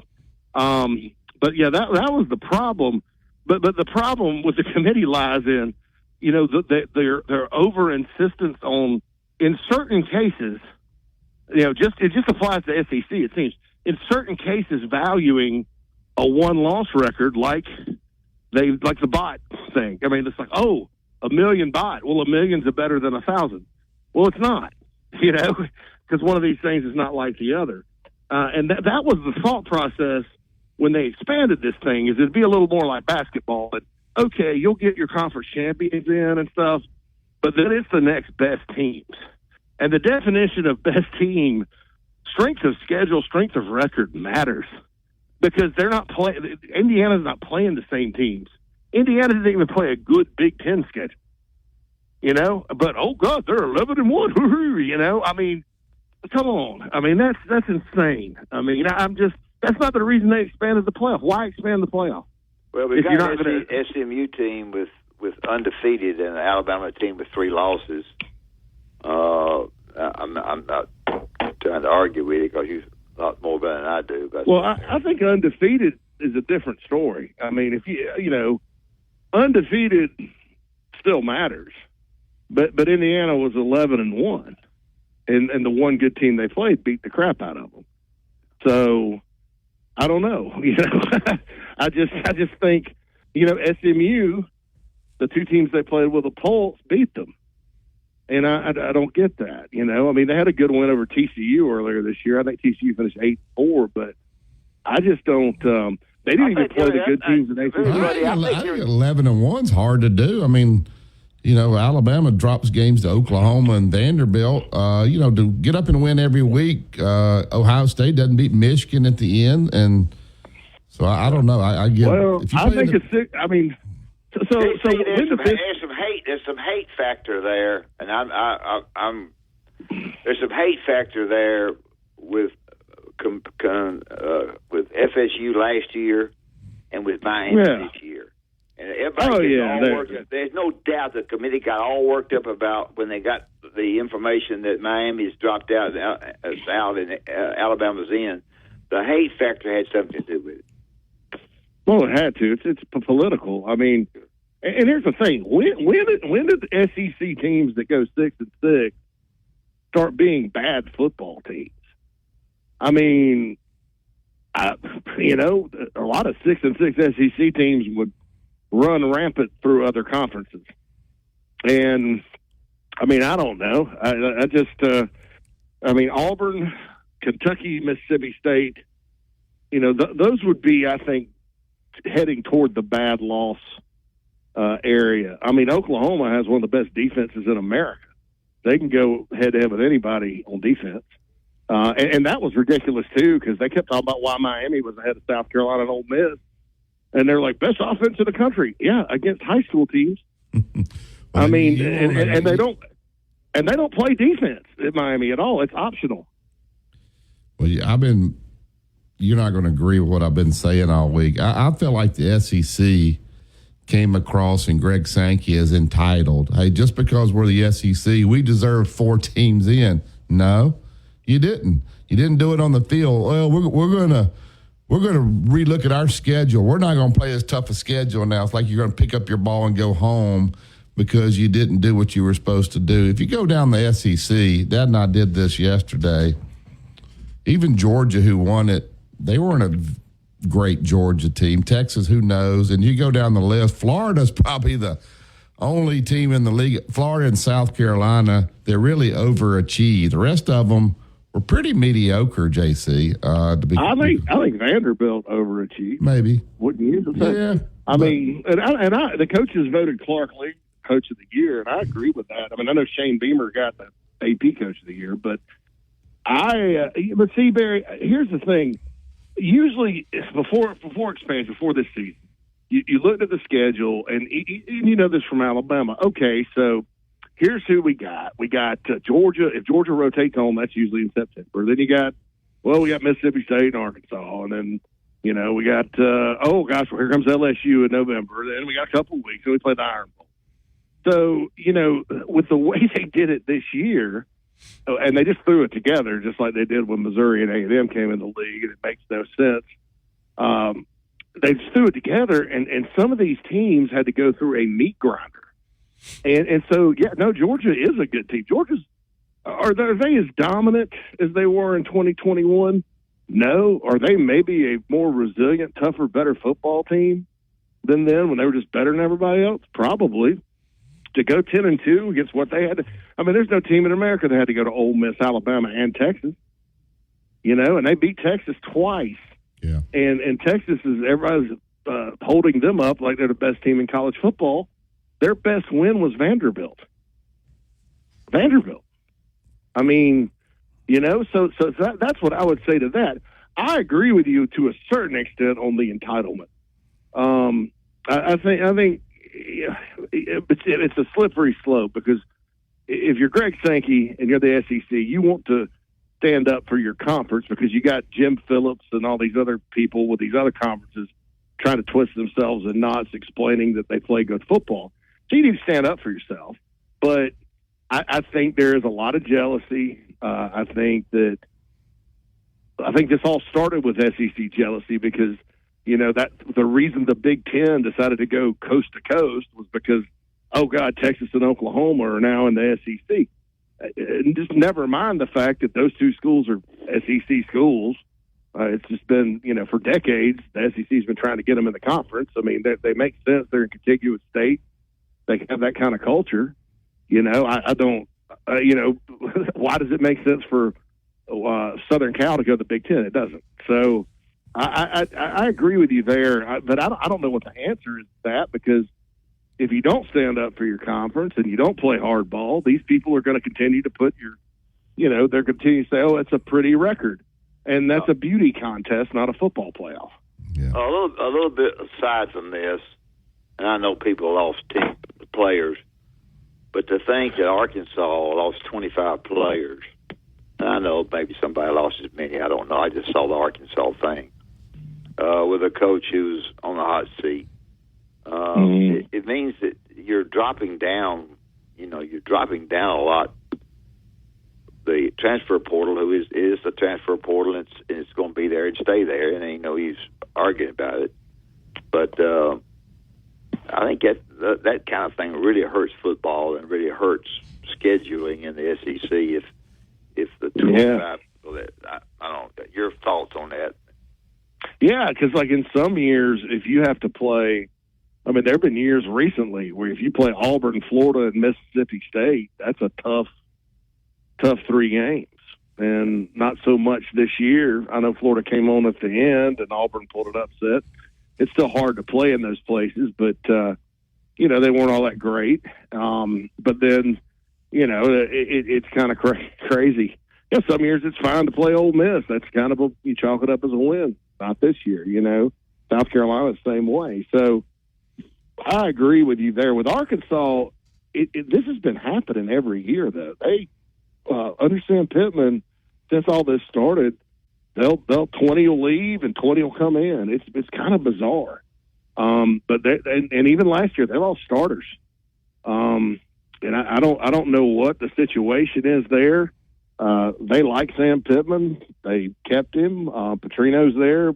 But yeah, that was the problem. But the problem with the committee lies in, you know, their over insistence on, in certain cases, you know, it just applies to SEC. It seems in certain cases valuing a 1-loss record like the bot thing. I mean, it's like, oh, 1 million bot. Well, 1 million's better than 1,000. Well, it's not, you know, because one of these things is not like the other. And that was the thought process when they expanded this thing, is it'd be a little more like basketball. But, okay, you'll get your conference champions in and stuff, but then it's the next best teams. And the definition of best team, strength of schedule, strength of record matters because they're not playing. Indiana's not playing the same teams. Indiana didn't even play a good Big Ten schedule, you know. But oh God, they're 11-1. You know, I mean, come on. I mean, that's insane. I mean, that's not the reason they expanded the playoff. Why expand the playoff? Well, we've got an SMU team with undefeated and an Alabama team with 3 losses. I'm not trying to argue with you because you a lot more better than I do. But well, I think undefeated is a different story. I mean, if you know, undefeated still matters, but Indiana was 11-1, and the one good team they played beat the crap out of them. So I don't know. You know, I just think, you know, SMU, the 2 teams they played with a pulse, beat them. And I don't get that, you know. I mean, they had a good win over TCU earlier this year. I think TCU finished 8-4, but I just don't. They didn't even play the good teams in ACC. I think 11-1's hard to do. I mean, you know, Alabama drops games to Oklahoma and Vanderbilt. You know, to get up and win every week. Ohio State doesn't beat Michigan at the end, and so I don't know. I get. Well, I think it's 6. I mean. So there's some hate factor there, and there's some hate factor there with FSU last year and with Miami this year, and everybody there's no doubt the committee got all worked up about when they got the information that Miami's dropped out and Alabama's in. The hate factor had something to do with it. Well, it had to. It's political. I mean, and here's the thing: when did the SEC teams that go 6-6 start being bad football teams? I mean, you know, a lot of 6-6 SEC teams would run rampant through other conferences, and I mean, I don't know. I just, I mean, Auburn, Kentucky, Mississippi State. You know, those would be, I think, heading toward the bad loss area. I mean, Oklahoma has one of the best defenses in America. They can go head-to-head with anybody on defense. And that was ridiculous, too, because they kept talking about why Miami was ahead of South Carolina and Ole Miss. And they're like, best offense in the country. Yeah, against high school teams. I mean, and they don't play defense at Miami at all. It's optional. Well, you're not going to agree with what I've been saying all week. I feel like the SEC came across and Greg Sankey is entitled. Hey, just because we're the SEC, we deserve 4 teams in. No, you didn't. You didn't do it on the field. Well, we're going to relook at our schedule. We're not going to play as tough a schedule now. It's like you're going to pick up your ball and go home because you didn't do what you were supposed to do. If you go down the SEC, Dad and I did this yesterday. Even Georgia, who won it, they weren't a great Georgia team. Texas, who knows? And you go down the list, Florida's probably the only team in the league. Florida and South Carolina, they're really overachieved. The rest of them were pretty mediocre, JC. I think Vanderbilt overachieved. Maybe. Wouldn't you? Yeah. I mean, the coaches voted Clark Lee Coach of the Year, and I agree with that. I mean, I know Shane Beamer got the AP Coach of the Year, but but see, Barry, here's the thing. Usually, before expansion, before this season, you looked at the schedule, and you know this from Alabama. Okay, so here's who we got. We got Georgia. If Georgia rotates home, that's usually in September. Then we got Mississippi State and Arkansas, and then we got here comes LSU in November. Then we got a couple of weeks, and we play the Iron Bowl. So with the way they did it this year, and they just threw it together just like they did when Missouri and A&M came in the league, and it makes no sense. They just threw it together, and some of these teams had to go through a meat grinder. And so, Georgia is a good team. Are they as dominant as they were in 2021? No. Are they maybe a more resilient, tougher, better football team than then when they were just better than everybody else? Probably. To go 10-2 against what they had to – I mean, there's no team in America that had to go to Ole Miss, Alabama, and Texas. And they beat Texas twice. Yeah. And Texas everybody's holding them up like they're the best team in college football. Their best win was Vanderbilt. I mean, so that's what I would say to that. I agree with you to a certain extent on the entitlement. I think it's a slippery slope because if you're Greg Sankey and you're the SEC, you want to stand up for your conference because you got Jim Phillips and all these other people with these other conferences trying to twist themselves in knots explaining that they play good football. So you need to stand up for yourself. But I think there is a lot of jealousy. I think this all started with SEC jealousy because, that the reason the Big Ten decided to go coast to coast was because, oh, God, Texas and Oklahoma are now in the SEC. And just never mind the fact that those two schools are SEC schools. It's just been, for decades, the SEC's been trying to get them in the conference. I mean, they make sense. They're in contiguous states. They have that kind of culture. I don't, why does it make sense for Southern Cal to go to the Big Ten? It doesn't. So I agree with you there, but I don't know what the answer is to that because if you don't stand up for your conference and you don't play hardball, these people are going to continue to put they're continuing to say, oh, it's a pretty record. And that's a beauty contest, not a football playoff. Yeah. A little bit aside from this, and I know people lost 10 players, but to think that Arkansas lost 25 players, and I know maybe somebody lost as many, I don't know. I just saw the Arkansas thing with a coach who's on the hot seat. It means that you're dropping down, you're dropping down a lot. The transfer portal, who is the transfer portal, and it's going to be there and stay there, and he's arguing about it. But I think that kind of thing really hurts football and really hurts scheduling in the SEC. If the 25, I don't know your thoughts on that. Yeah, because like in some years, if you have to play, I mean, there have been years recently where if you play Auburn, Florida, and Mississippi State, that's a tough 3 games. And not so much this year. I know Florida came on at the end and Auburn pulled an upset. It's still hard to play in those places, but, they weren't all that great. But then, it's kind of crazy. Yeah, some years it's fine to play Ole Miss. That's kind of you chalk it up as a win. Not this year, South Carolina the same way. So I agree with you there. With Arkansas, this has been happening every year, though. They under Sam Pittman, since all this started, they'll 20 will leave and 20 will come in. It's kind of bizarre. But and even last year they lost starters. And I don't know what the situation is there. They like Sam Pittman. They kept him. Petrino's there.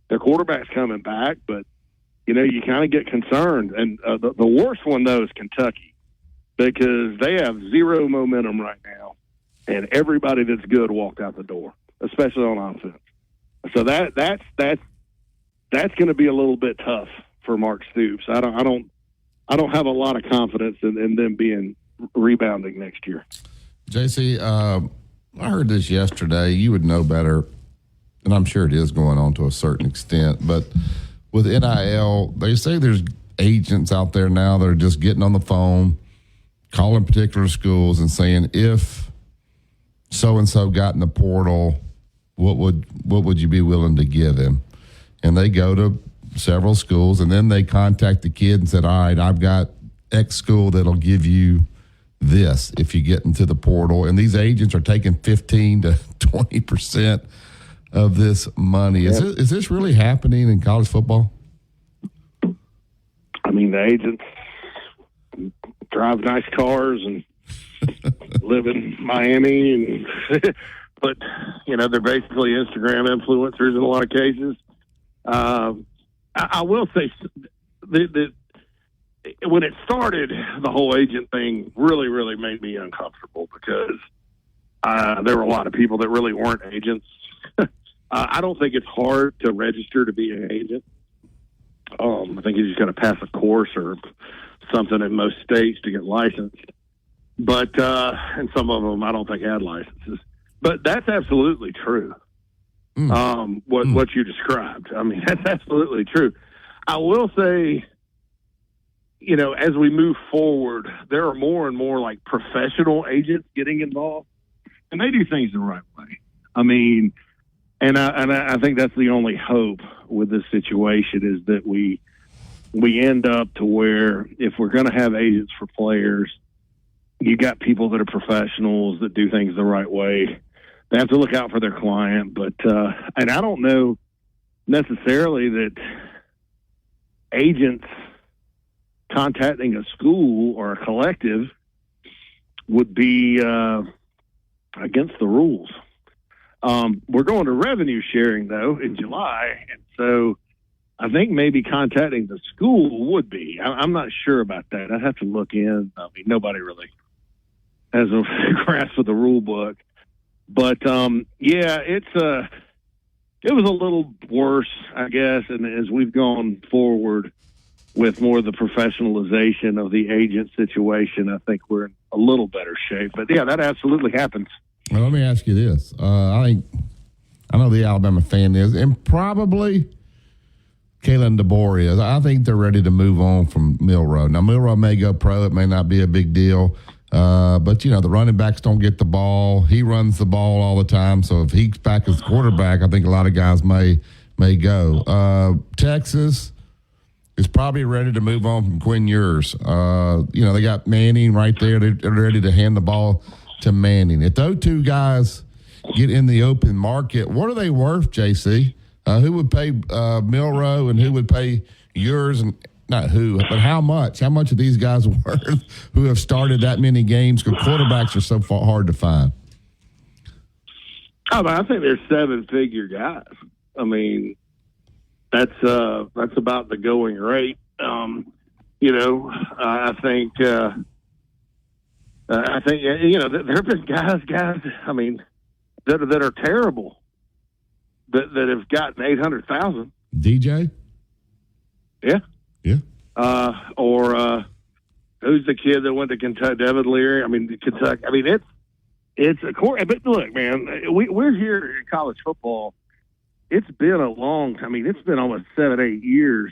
Their quarterback's coming back, but you kind of get concerned. And the worst one though is Kentucky, because they have zero momentum right now, and everybody that's good walked out the door, especially on offense. So that's going to be a little bit tough for Mark Stoops. I don't have a lot of confidence in them being rebounding next year. JC, I heard this yesterday. You would know better, and I'm sure it is going on to a certain extent, but with NIL, they say there's agents out there now that are just getting on the phone, calling particular schools and saying, if so-and-so got in the portal, what would you be willing to give him? And they go to several schools, and then they contact the kid and said, all right, I've got X school that'll give you this if you get into the portal. And these agents are taking 15 to 20% of this money. Is this really happening in college football? I mean, the agents drive nice cars and live in Miami, and but they're basically Instagram influencers in a lot of cases. I will say that when it started, the whole agent thing really, really made me uncomfortable because there were a lot of people that really weren't agents. I don't think it's hard to register to be an agent. I think you just got to pass a course or something in most states to get licensed. But and some of them I don't think had licenses. But that's absolutely true. What you described. I mean, that's absolutely true. I will say, as we move forward, there are more and more like professional agents getting involved, and they do things the right way. I mean, and I think that's the only hope with this situation is that we end up to where if we're going to have agents for players, you got people that are professionals that do things the right way. They have to look out for their client, but and I don't know necessarily that agents contacting a school or a collective would be against the rules. We're going to revenue sharing, though, in July, and so I think maybe contacting the school would be. I'm not sure about that. I'd have to look in. I mean, nobody really has a grasp of the rule book. But, yeah, it was a little worse, I guess, and as we've gone forward with more of the professionalization of the agent situation, I think we're in a little better shape. But, yeah, that absolutely happens. Well, let me ask you this. I know the Alabama fan is, and probably Kalen DeBoer is. I think they're ready to move on from Milroe. Now, Milroe may go pro. It may not be a big deal. But, the running backs don't get the ball. He runs the ball all the time. So if he's back as quarterback, I think a lot of guys may go. Texas is probably ready to move on from Quinn Ewers. They got Manning right there. They're ready to hand the ball to Manning. If those two guys get in the open market, what are they worth, JC? Who would pay Milroe and who would pay Ewers? And not who, but how much? How much are these guys worth who have started that many games? Because quarterbacks are so hard to find. I think they're 7-figure guys. I mean, that's about the going rate. I think there have been guys. I mean, that are terrible. That have gotten 800,000. DJ. Yeah. Yeah. Or who's the kid that went to Kentucky? Devin Leary. I mean, Kentucky. I mean, it's a core. But look, man, we're here in college football. It's been a long. I mean, it's been almost 7-8 years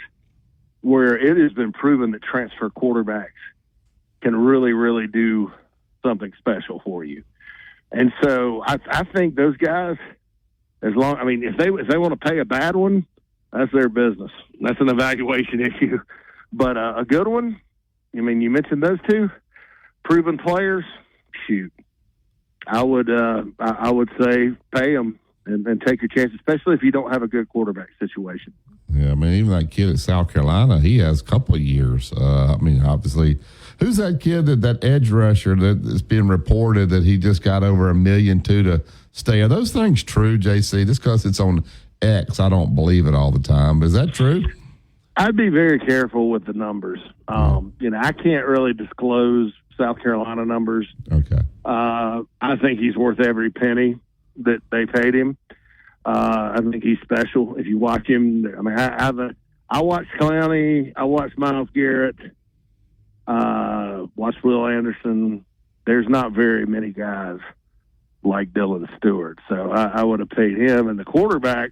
where it has been proven that transfer quarterbacks can really, really do something special for you. And so I think those guys, if they want to pay a bad one, that's their business. That's an evaluation issue. But a good one, I mean, you mentioned those two proven players. Shoot, I would say pay them and take your chance, especially if you don't have a good quarterback situation. Yeah, I mean, even that kid at South Carolina, he has a couple of years. Obviously, who's that kid that edge rusher that's being reported that he just got over $1.2 million to stay? Are those things true, JC? Just because it's on X, I don't believe it all the time. Is that true? I'd be very careful with the numbers. I can't really disclose South Carolina numbers. Okay. I think he's worth every penny that they paid him. I think he's special. If you watch him, I mean, I watched Clowney, I watched Myles Garrett, watched Will Anderson. There's not very many guys like Dylan Stewart, so I would have paid him. And the quarterback,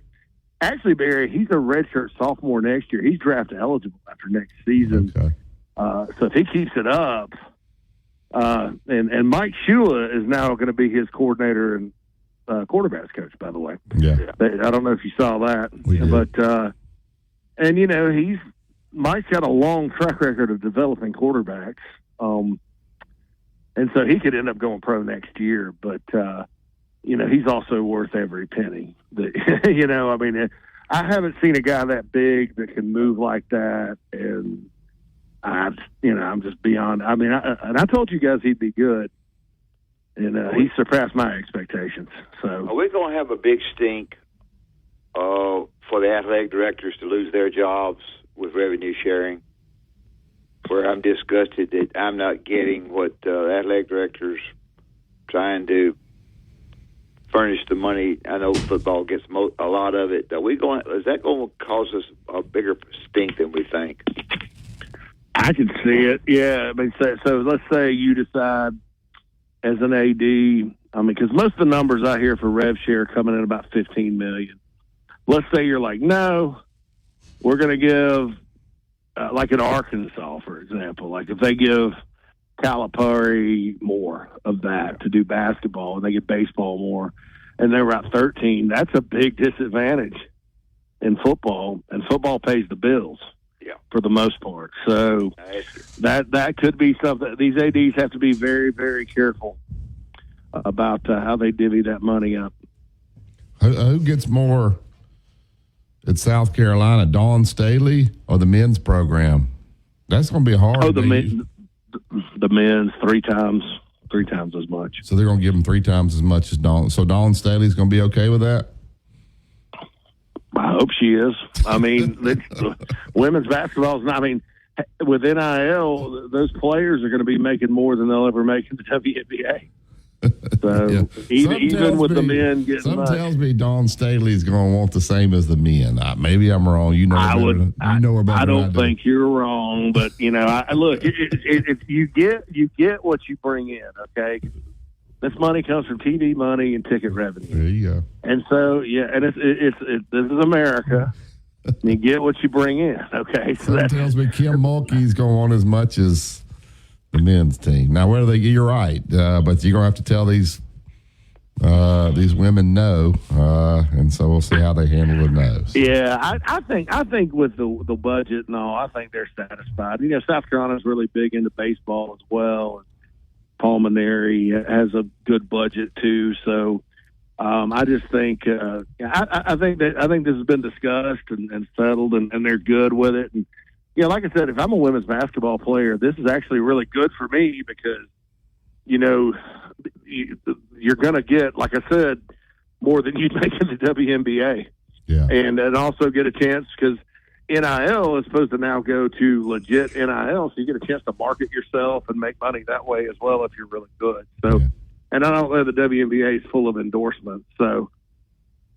actually, Barry, he's a redshirt sophomore next year. He's draft eligible after next season. Okay. So if he keeps it up, and Mike Shula is now going to be his coordinator and quarterbacks coach, by the way. Yeah. I don't know if you saw that, but And, Mike's got a long track record of developing quarterbacks. And so he could end up going pro next year. But, he's also worth every penny. I haven't seen a guy that big that can move like that. And, I'm just beyond. I told you guys he'd be good. And he surpassed my expectations. So are we going to have a big stink for the athletic directors to lose their jobs with revenue sharing? Where I'm disgusted that I'm not getting what athletic directors trying to furnish the money. I know football gets a lot of it. Is that going to cause us a bigger stink than we think? I can see it. Yeah. So let's say you decide as an AD, because most of the numbers I hear for rev share coming in about $15 million. Let's say you're like, no, we're going to give, like in Arkansas, for example, like if they give Calipari more of that to do basketball and they get baseball more, and they're about 13, that's a big disadvantage in football, and football pays the bills. Yeah. For the most part. So that could be something. These ADs have to be very, very careful about how they divvy that money up. Who gets more at South Carolina, Dawn Staley or the men's program? That's going to be hard. Oh, the men's three times as much. So they're going to give them 3 times as much as Dawn. So Dawn Staley's going to be okay with that? I hope she is. Women's basketball is with NIL, those players are going to be making more than they'll ever make in the WNBA. So even with the men getting much. Tells me Dawn Staley's going to want the same as the men. Maybe I'm wrong. I don't think you're wrong, but look, you get what you bring in. Okay. This money comes from TV money and ticket revenue. There you go. And so, and this is America. You get what you bring in, okay? So that tells me Kim Mulkey's going to want as much as the men's team. Now, you're right, but you're going to have to tell these women no, and so we'll see how they handle the no's. Yeah, I think with the budget and all, I think they're satisfied. South Carolina's really big into baseball as well. Pulmonary has a good budget too, so I just think I think this has been discussed and settled, and they're good with it. And like I said, if I'm a women's basketball player, this is actually really good for me because you're going to get, like I said, more than you'd make in the WNBA, and also get a chance because NIL is supposed to now go to legit NIL, so you get a chance to market yourself and make money that way as well if you're really good. So, and I don't know the WNBA is full of endorsements, so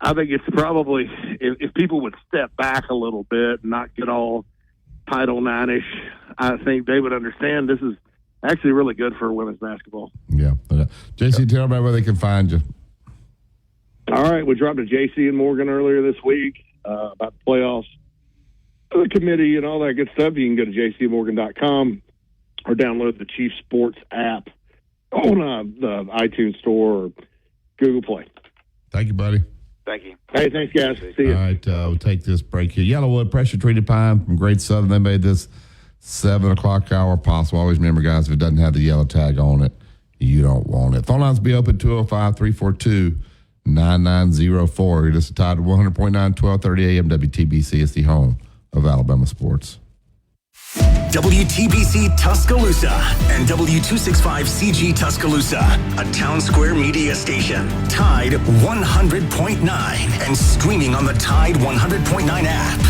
I think it's probably if people would step back a little bit and not get all Title IX-ish, I think they would understand this is actually really good for women's basketball. Yeah, JC, tell everybody where they can find you. All right, we dropped a JC and Morgan earlier this week about the playoffs. The committee and all that good stuff. You can go to jcmorgan.com or download the Chief Sports app on the iTunes Store or Google Play. Thank you, buddy. Thank you. Hey, thanks, guys. See you. All right, we'll take this break here. Yellowwood Pressure Treated Pine from Great Southern. They made this 7 o'clock hour possible. Always remember, guys, if it doesn't have the yellow tag on it, you don't want it. Phone lines will be open 205-342-9904. You're just tied to 100.9, 1230 AM WTBC. It's the home of Alabama sports. WTBC Tuscaloosa and W265CG Tuscaloosa, a Town Square media station. Tide 100.9 and streaming on the Tide 100.9 app.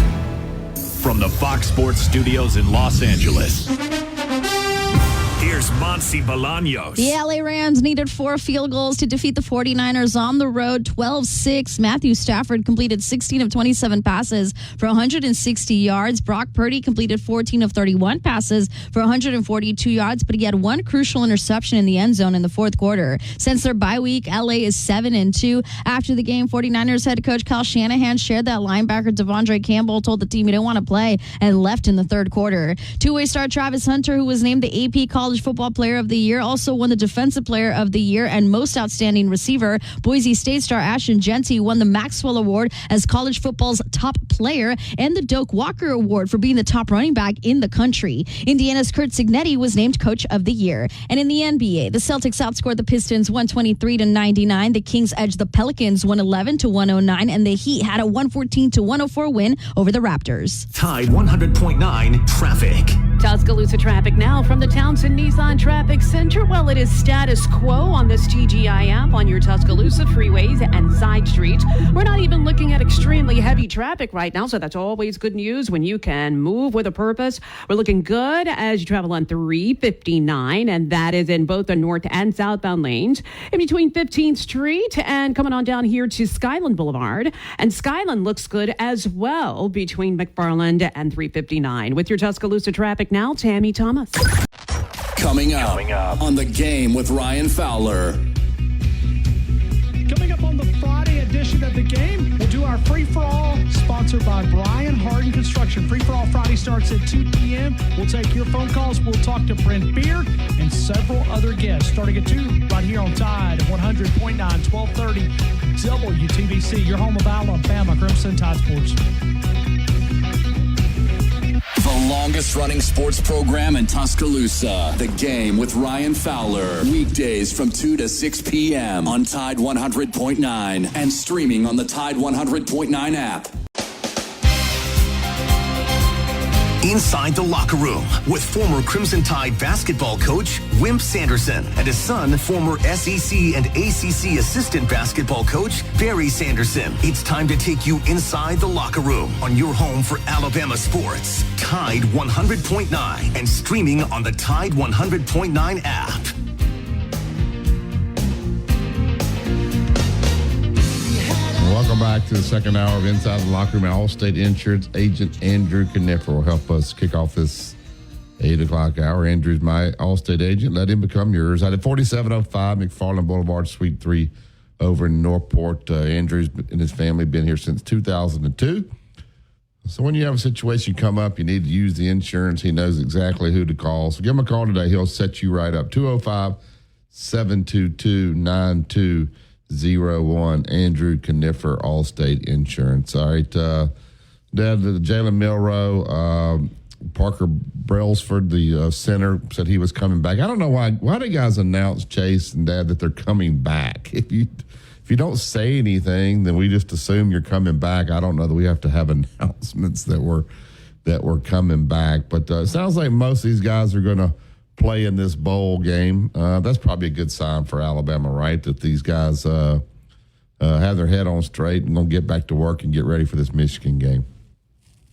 From the Fox Sports Studios in Los Angeles, here's Monty Bolaños. The LA Rams needed 4 field goals to defeat the 49ers on the road, 12-6. Matthew Stafford completed 16 of 27 passes for 160 yards. Brock Purdy completed 14 of 31 passes for 142 yards, but he had 1 crucial interception in the end zone in the fourth quarter. Since their bye week, LA is 7-2. After the game, 49ers head coach Kyle Shanahan shared that linebacker Devondre Campbell told the team he didn't want to play and left in the third quarter. Two-way star Travis Hunter, who was named the AP College Football Player of the Year, also won the Defensive Player of the Year and Most Outstanding Receiver. Boise State star Ashton Jeanty won the Maxwell Award as college football's top player and the Doak Walker Award for being the top running back in the country. Indiana's Curt Cignetti was named Coach of the Year. And in the NBA, the Celtics outscored the Pistons 123-99. The Kings edged the Pelicans 111-109, and the Heat had a 114-104 win over the Raptors. Tide 100.9 traffic. Tuscaloosa traffic now from the Townsend Nissan Traffic Center. Well, it is status quo on this TGI app on your Tuscaloosa freeways and side streets. We're not even looking at extremely heavy traffic right now, so that's always good news when you can move with a purpose. We're looking good as you travel on 359, and that is in both the north and southbound lanes. In between 15th Street and coming on down here to Skyland Boulevard. And Skyland looks good as well between McFarland and 359. With your Tuscaloosa traffic now, Tammy Thomas. Coming up on The Game with Ryan Fowler. Coming up on the Friday edition of The Game, we'll do our free-for-all sponsored by Brian Harden Construction. Free-for-all Friday starts at 2 p.m. We'll take your phone calls. We'll talk to Brent Beard and several other guests starting at 2 right here on Tide 100.9, 1230 WTBC, your home of Alabama Crimson Tide Sports. The longest running sports program in Tuscaloosa. The Game with Ryan Fowler. Weekdays from 2 to 6 p.m. on Tide 100.9 and streaming on the Tide 100.9 app. Inside the Locker Room with former Crimson Tide basketball coach Wimp Sanderson and his son, former SEC and ACC assistant basketball coach Barry Sanderson. It's time to take you inside the locker room on your home for Alabama sports. Tide 100.9 and streaming on the Tide 100.9 app. Welcome back to the second hour of Inside the Locker Room. Allstate Insurance agent Andrew Kniffer will help us kick off this 8 o'clock hour. Andrew's my Allstate agent. Let him become yours. At 4705 McFarland Boulevard, Suite 3 over in Northport. Andrew's and his family been here since 2002. So when you have a situation come up, you need to use the insurance. He knows exactly who to call. So give him a call today. He'll set you right up. 205-722-9201. Andrew Kniffer, Allstate Insurance. All right. Dad, Jalen Milroe, Parker Brailsford, the center, said he was coming back. I don't know why do guys announce, Chase and Dad, that they're coming back? If you don't say anything, then we just assume you're coming back. I don't know that we have to have announcements that we're coming back. But it sounds like most of these guys are going to play in this bowl game. That's probably a good sign for Alabama, right? That these guys have their head on straight and going to get back to work and get ready for this Michigan game.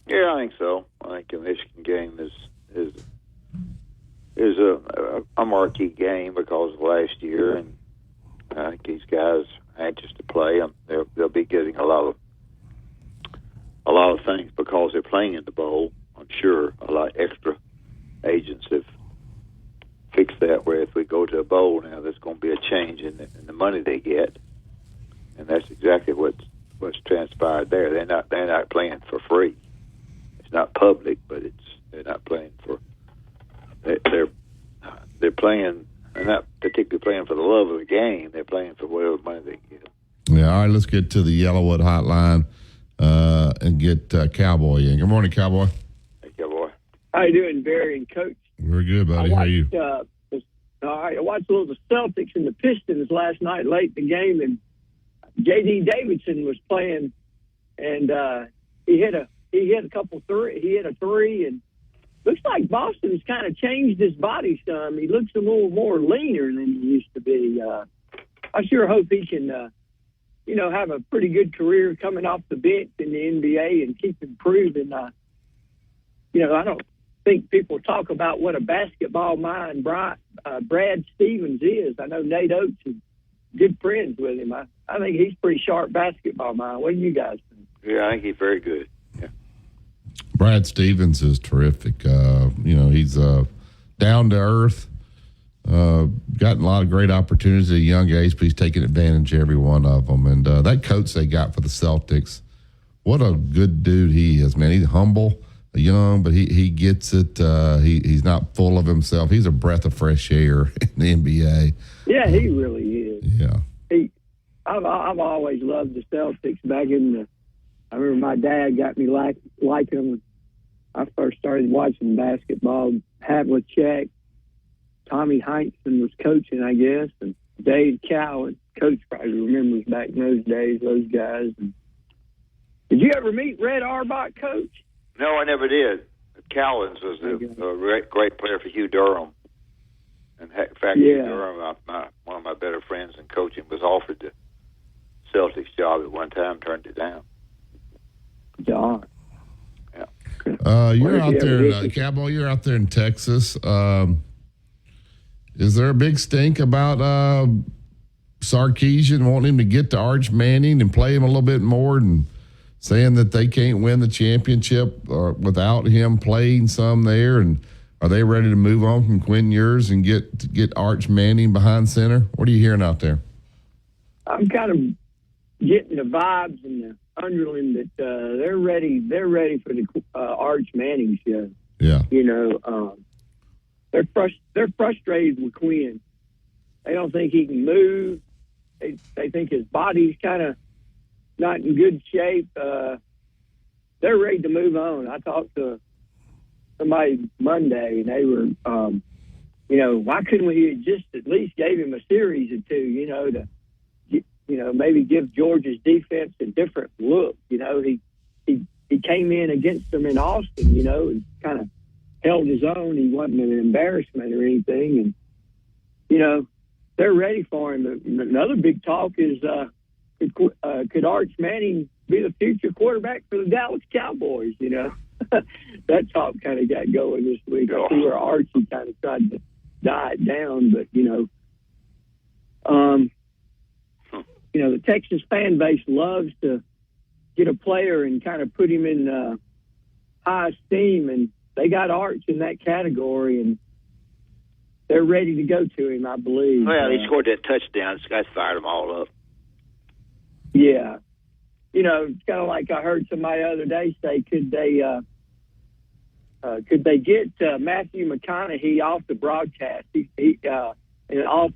Yeah, I think so. I think the Michigan game is a marquee game because of last year, and I think these guys are anxious to play. They'll be getting a lot of things because they're playing in the bowl. I'm sure a lot of extra agents have fixed that. Where if we go to a bowl now, there's going to be a change in the money they get, and that's exactly what's transpired there. They're not playing for free. It's not public, but they're not playing for. They're playing. They're not particularly playing for the love of the game. They're playing for whatever money they get. Yeah. All right. Let's get to the Yellowwood hotline and get Cowboy in. Good morning, Cowboy. Hey, Cowboy. How you doing, Barry and Coach? We're good, buddy. How are you? All right. I watched a little of the Celtics and the Pistons last night, late in the game, and J.D. Davidson was playing, and he hit a three, and looks like Boston's kind of changed his body some. He looks a little more leaner than he used to be. I sure hope he can, have a pretty good career coming off the bench in the NBA and keep improving. I don't think people talk about what a basketball mind Brad Stevens is. I know Nate Oates is good friends with him. I think he's pretty sharp basketball mind. What do you guys think? Yeah, I think he's very good. Yeah. Brad Stevens is terrific. He's down to earth, gotten a lot of great opportunities at a young age, but he's taking advantage of every one of them. And that coach they got for the Celtics, what a good dude he is, man. He's humble. young, but he gets it. He's not full of himself. He's a breath of fresh air in the NBA. Yeah, he really is. Yeah. I've always loved the Celtics. I remember my dad got me liking them when I first started watching basketball. Havlicek, Tommy Heinsohn was coaching, I guess, and Dave Cowan. Coach probably remembers back in those days, those guys. And did you ever meet Red Auerbach, Coach? No, I never did. Cowens was a great player for Hugh Durham. In fact, Hugh Durham, one of my better friends in coaching, was offered the Celtics job at one time, turned it down. John. Yeah. You're out there, Cowboy. You're out there in Texas. Is there a big stink about Sarkisian wanting him to get to Arch Manning and play him a little bit more, and saying that they can't win the championship without him playing some there? And are they ready to move on from Quinn Ewers and get Arch Manning behind center? What are you hearing out there? I'm kind of getting the vibes in the Underland that they're ready. They're ready for the Arch Manning show. Yeah. They're frustrated with Quinn. They don't think he can move. They think his body's kind of not in good shape. They're ready to move on. I talked to somebody Monday, and they were, why couldn't we just at least gave him a series or two, to maybe give Georgia's defense a different look. He came in against them in Austin, and kind of held his own. He wasn't an embarrassment or anything, and they're ready for him. Another big talk is could Arch Manning be the future quarterback for the Dallas Cowboys? That talk kind of got going this week. I see where Archie kind of tried to die it down, but the Texas fan base loves to get a player and kind of put him in high esteem, and they got Arch in that category, and they're ready to go to him, I believe. Well, he scored that touchdown. This guy fired them all up. Yeah. It's kind of like I heard somebody the other day say, could they get Matthew McConaughey off the broadcast? And off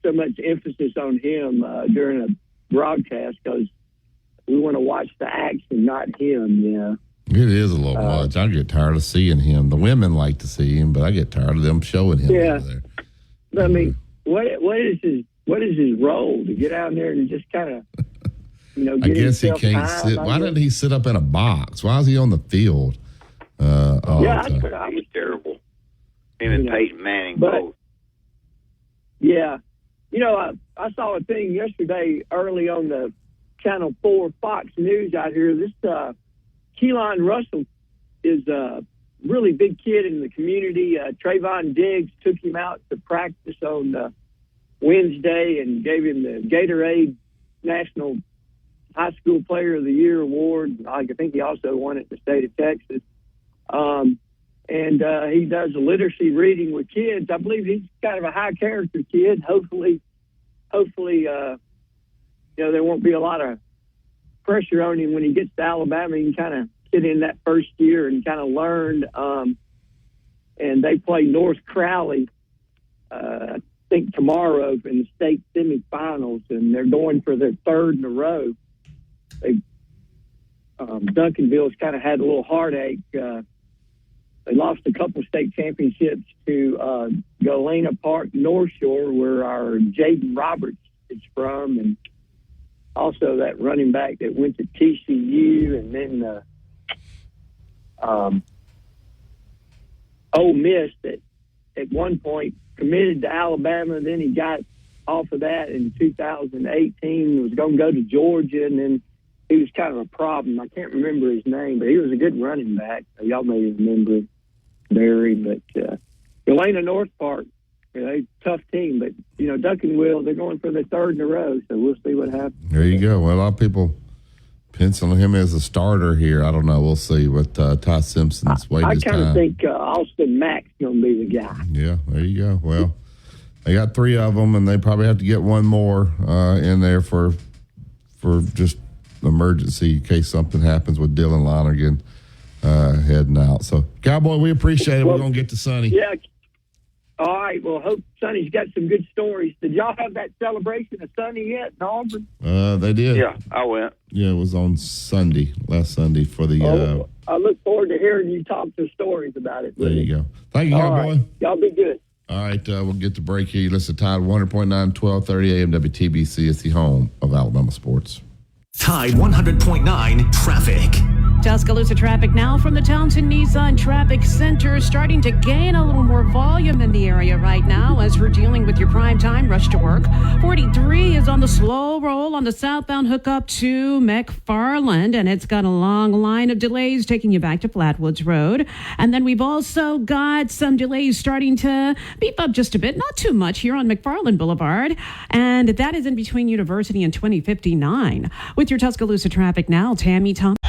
so much emphasis on him during a broadcast, because we want to watch the action, not him. It is a little much. I get tired of seeing him. The women like to see him, but I get tired of them showing him over there. But I mean, what is his role? To get out there and just kind of, get I guess he can't time, sit. Why didn't he sit up in a box? Why is he on the field? He's terrible. Him and Peyton Manning both. Yeah. I saw a thing yesterday early on the Channel 4 Fox News out here. This Keelan Russell is a really big kid in the community. Trayvon Diggs took him out to practice on Wednesday and gave him the Gatorade National High School Player of the Year award. I think he also won it in the state of Texas. And he does a literacy reading with kids. I believe he's kind of a high character kid. Hopefully, there won't be a lot of pressure on him when he gets to Alabama. He can kind of sit in that first year and kind of learn. And they play North Crowley, I think tomorrow in the state semifinals, and they're going for their third in a row. Duncanville's kind of had a little heartache. They lost a couple state championships to Galena Park, North Shore, where our Jaden Roberts is from, and also that running back that went to TCU, and then Ole Miss that at one point committed to Alabama, then he got off of that in 2018, was going to go to Georgia, and then he was kind of a problem. I can't remember his name, but he was a good running back. Y'all may remember Barry, but Galena North Park, a tough team, but Duncanville, they're going for the third in a row, so we'll see what happens. There you go. Well, a lot of people pencil him as a starter here. I don't know. We'll see what Ty Simpson's waiting his time. I kind of think Austin Mack's going to be the guy. Yeah, there you go. Well, they got three of them, and they probably have to get one more in there for just emergency in case something happens with Dylan Lonergan. heading out. So, Cowboy, we appreciate it. We're going to get to Sonny. Yeah. All right. Well, hope Sonny's got some good stories. Did y'all have that celebration of Sonny yet in Auburn? They did. Yeah, I went. Yeah, it was on last Sunday for the. I look forward to hearing you talk some stories about it. There you go. Thank you, All Cowboy. right. Y'all be good. All right, we'll get to break here. You listen to Tide 100.9, 1230 AM WTBC. It's the home of Alabama sports. Tide 100.9 traffic. Tuscaloosa traffic now from the Townsend Nissan Traffic Center, starting to gain a little more volume in the area right now as we're dealing with your prime time rush to work. 43 is on the slow roll on the southbound hookup to McFarland, and it's got a long line of delays taking you back to Flatwoods Road. And then we've also got some delays starting to beef up just a bit, not too much here on McFarland Boulevard, and that is in between University and 2059. With your Tuscaloosa traffic now, Tammy Thompson.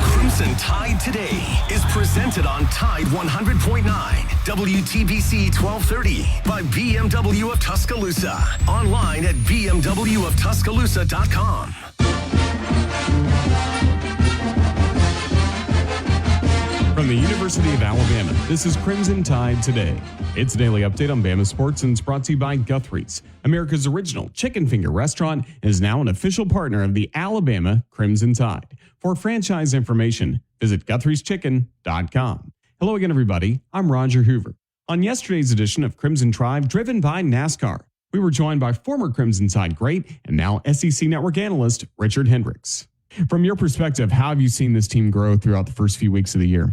Crimson Tide Today is presented on Tide 100.9, WTBC 1230 by BMW of Tuscaloosa. Online at bmwoftuscaloosa.com. From the University of Alabama, this is Crimson Tide Today. It's a daily update on Bama sports and it's brought to you by Guthrie's, America's original chicken finger restaurant, and is now an official partner of the Alabama Crimson Tide. For franchise information, visit Guthrie'sChicken.com. Hello again, everybody. I'm Roger Hoover. On yesterday's edition of Crimson Tribe, driven by NASCAR, we were joined by former Crimson Tide great and now SEC Network analyst Richard Hendricks. From your perspective, how have you seen this team grow throughout the first few weeks of the year?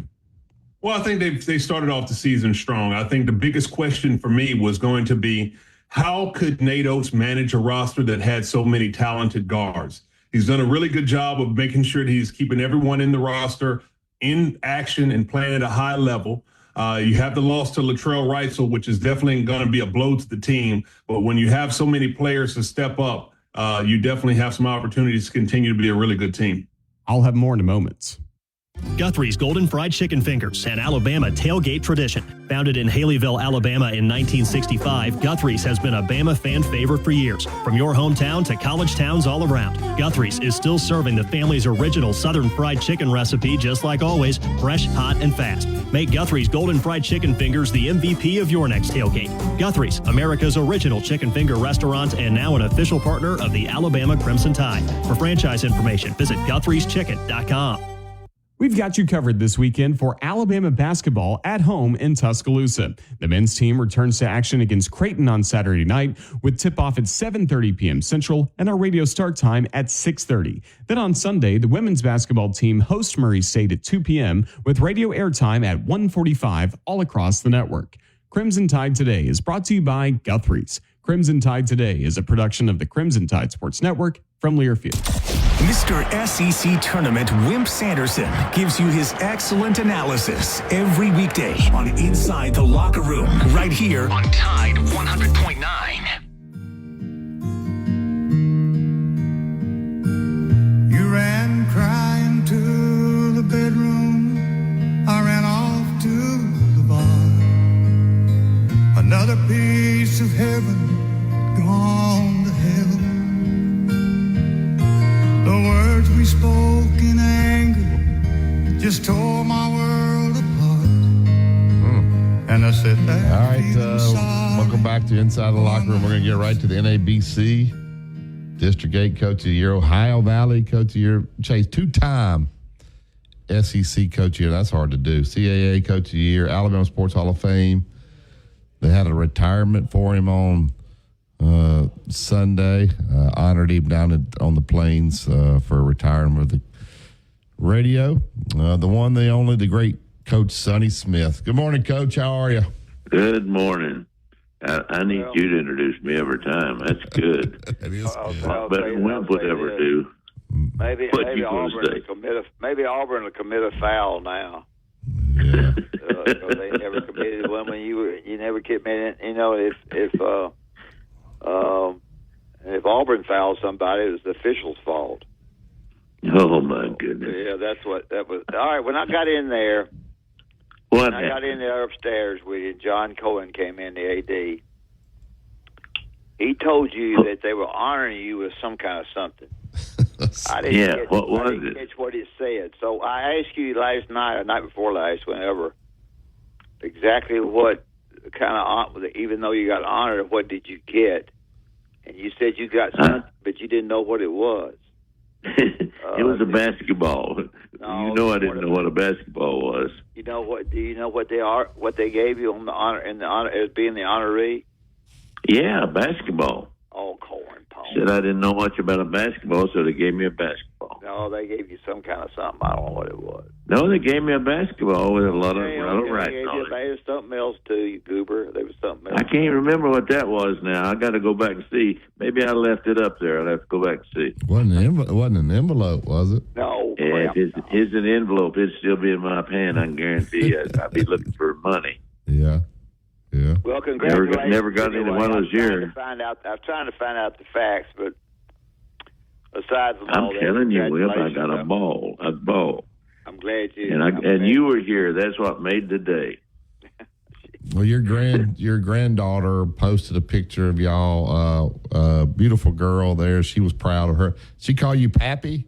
Well, I think they started off the season strong. I think the biggest question for me was going to be, how could Nate Oates manage a roster that had so many talented guards? He's done a really good job of making sure that he's keeping everyone in the roster in action and playing at a high level. You have the loss to Latrell Reitzel, which is definitely going to be a blow to the team. But when you have so many players to step up, you definitely have some opportunities to continue to be a really good team. I'll have more in a moment. Guthrie's Golden Fried Chicken Fingers, an Alabama tailgate tradition. Founded in Haleyville, Alabama in 1965, Guthrie's has been a Bama fan favorite for years. From your hometown to college towns all around, Guthrie's is still serving the family's original Southern fried chicken recipe, just like always, fresh, hot, and fast. Make Guthrie's Golden Fried Chicken Fingers the MVP of your next tailgate. Guthrie's, America's original chicken finger restaurant and now an official partner of the Alabama Crimson Tide. For franchise information, visit Guthrie'sChicken.com. We've got you covered this weekend for Alabama basketball at home in Tuscaloosa. The men's team returns to action against Creighton on Saturday night with tip-off at 7:30 p.m. Central and our radio start time at 6:30. Then on Sunday, the women's basketball team hosts Murray State at 2 p.m. with radio airtime at 1:45 all across the network. Crimson Tide Today is brought to you by Guthrie's. Crimson Tide Today is a production of the Crimson Tide Sports Network from Learfield. Mr. SEC Tournament Wimp Sanderson gives you his excellent analysis every weekday on Inside the Locker Room, right here on Tide 100.9. You ran crying to the bedroom. I ran off to the bar. Another piece of heaven gone to hell. The words we spoke in anger just tore my world apart. And I said that. All right, welcome back to Inside the Locker Room. We're going to get right to the NABC District 8 Coach of the Year, Ohio Valley Coach of the Year, Chase, two-time SEC Coach of the Year. That's hard to do. CAA Coach of the Year, Alabama Sports Hall of Fame. They had a retirement for him on Sunday. Honored him down on the plains for retirement of the radio. The one, the only, the great Coach Sonny Smith. Good morning, Coach. How are you? Good morning. I need you to introduce me every time. That's good. That is good. A lot better than Wimp would ever do. Maybe Auburn will commit a foul now. Yeah. They never committed one when you never committed. You know, if Auburn fouled somebody, it was the official's fault. Oh my goodness! Yeah, that's what that was. All right, when I got in there, I got in there upstairs with you, John Cohen came in, the AD. He told you that they were honoring you with some kind of something. I didn't catch what it said. So I asked you last night or night before last, whenever, exactly what kind of, even though you got honored, what did you get? And you said you got something, but you didn't know what it was. It was a basketball. No, I didn't know what a basketball was. You know what? Do you know what they are? What they gave you on the honor as being the honoree? Yeah, basketball. Oh, corn pone. Said I didn't know much about a basketball, so they gave me a basketball. No, they gave you some kind of something. I don't know what it was. No, they gave me a basketball with a lot of writing on it. There was something else too, you goober. There was something else. I can't remember what that was now. I got to go back and see. Maybe I left it up there. I'll have to go back and see. Wasn't an envelope, was it? No. Yeah, if it's an envelope, it'd still be in my hand. I can guarantee you. I'd be looking for money. Yeah. Yeah. Well, congratulations. Never got into one of those years. I'm trying to find out the facts, but aside from all that, I'm telling you, Will, I got a ball. I'm glad you. And you were here. That's what made the day. Well, your granddaughter posted a picture of y'all. Beautiful girl there. She was proud of her. She called you Pappy?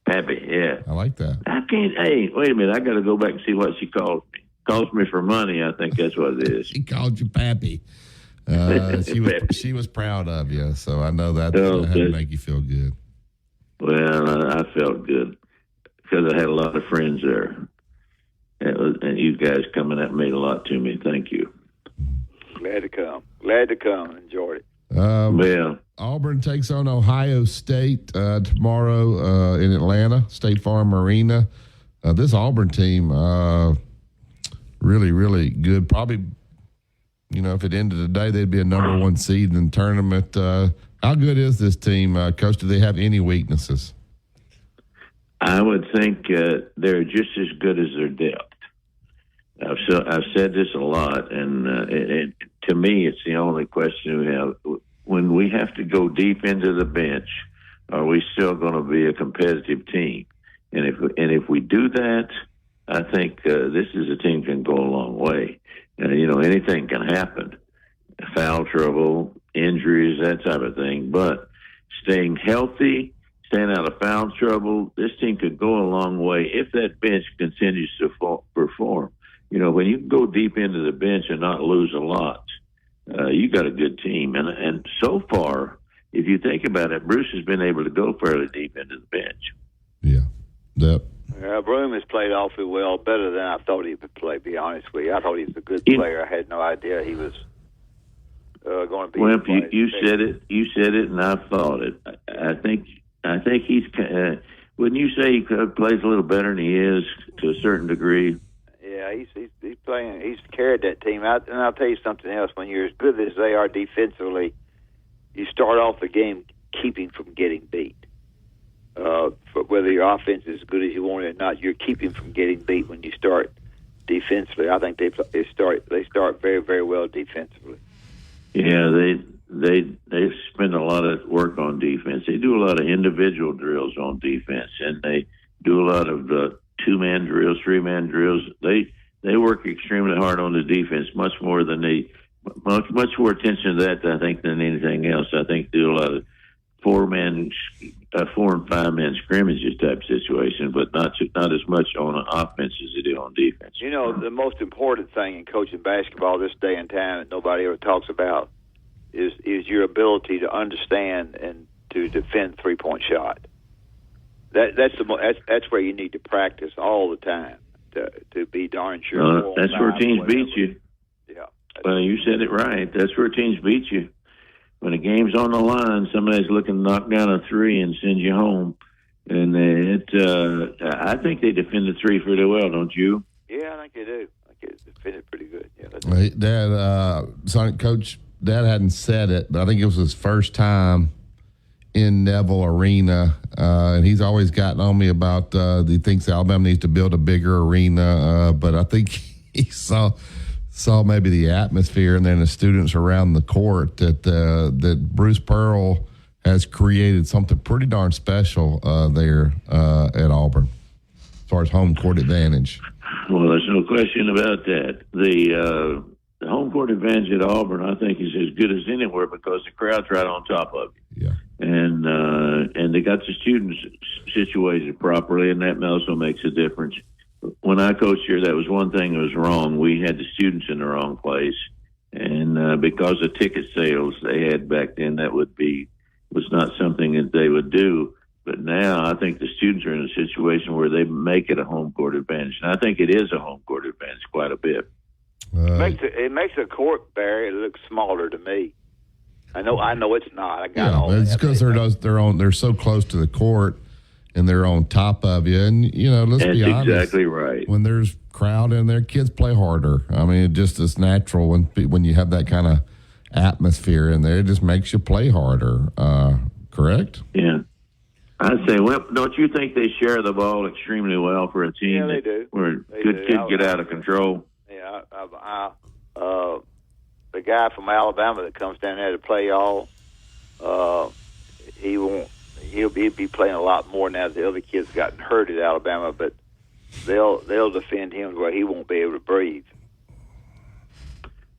Pappy, yeah. I like that. I can't. Hey, wait a minute. I got to go back and see what she called me. Calls me for money. I think that's what it is. She called you Pappy. She was proud of you, so I know that had to make you feel good. Well, I felt good because I had a lot of friends there, and you guys coming out made a lot to me. Thank you. Glad to come. Enjoyed it. Well, Auburn takes on Ohio State tomorrow in Atlanta, State Farm Arena. This Auburn team, really, really good. Probably, if it ended today, they'd be a number one seed in the tournament. How good is this team, Coach? Do they have any weaknesses? I would think they're just as good as their depth. I've said this a lot, and to me, it's the only question we have. When we have to go deep into the bench, are we still going to be a competitive team? And if we do that, I think this is a team can go a long way. Anything can happen. Foul trouble, injuries, that type of thing. But staying healthy, staying out of foul trouble, this team could go a long way if that bench continues to perform. When you go deep into the bench and not lose a lot, you got a good team. And so far, if you think about it, Bruce has been able to go fairly deep into the bench. Yeah. Yep. Broome has played awfully well, better than I thought he would play, be honest with you. I thought he was a good player. I had no idea he was going to be. Well, you said it, and I thought it. I think he's. Wouldn't you say he plays a little better than he is to a certain degree? Yeah, he's playing. He's carried that team out. And I'll tell you something else. When you're as good as they are defensively, you start off the game keeping from getting beat. Whether your offense is as good as you want it or not, you're keeping from getting beat when you start defensively. I think they start very, very well defensively. Yeah, they spend a lot of work on defense. They do a lot of individual drills on defense, and they do a lot of 2-man drills, 3-man drills. They work extremely hard on the defense, much more attention to that, I think, than anything else. I think they do a lot of 4 and 5-man scrimmages type situation, but not as much on offense as they do on defense. The most important thing in coaching basketball this day and time that nobody ever talks about is your ability to understand and to defend 3-point shot. That's where you need to practice all the time to be darn sure. That's where teams beat you. Yeah. Well, you said it right. That's where teams beat you. When a game's on the line, somebody's looking to knock down a 3 and send you home. And I think they defend the 3 pretty well, don't you? Yeah, I think they do. I think they defend it pretty good. Yeah, Dad, Sonic Coach, Dad hadn't said it, but I think it was his first time in Neville Arena, and he's always gotten on me about he thinks Alabama needs to build a bigger arena, but I think he saw maybe the atmosphere and then the students around the court that Bruce Pearl has created something pretty darn special there at Auburn as far as home court advantage. Well, there's no question about that. The home court advantage at Auburn, I think, is as good as anywhere because the crowd's right on top of you. Yeah. and they got the students situated properly, and that also makes a difference. When I coached here, that was one thing that was wrong. We had the students in the wrong place, and because of ticket sales they had back then, that was not something that they would do. But now I think the students are in a situation where they make it a home court advantage, and I think it is a home court advantage quite a bit. It makes a court, Barry, look smaller to me. I know it's not. I got all it's that. because they're so close to the court and they're on top of you. And let's be honest. That's exactly right. When there's crowd in there, kids play harder. I mean, it just is natural when you have that kind of atmosphere in there. It just makes you play harder. Correct? Yeah. I'd say, well, don't you think they share the ball extremely well for a team? Yeah, they do. Where good kids get out of control. Yeah, the guy from Alabama that comes down there to play y'all, he'll be playing a lot more now. The other kids gotten hurt at Alabama, but they'll defend him where he won't be able to breathe.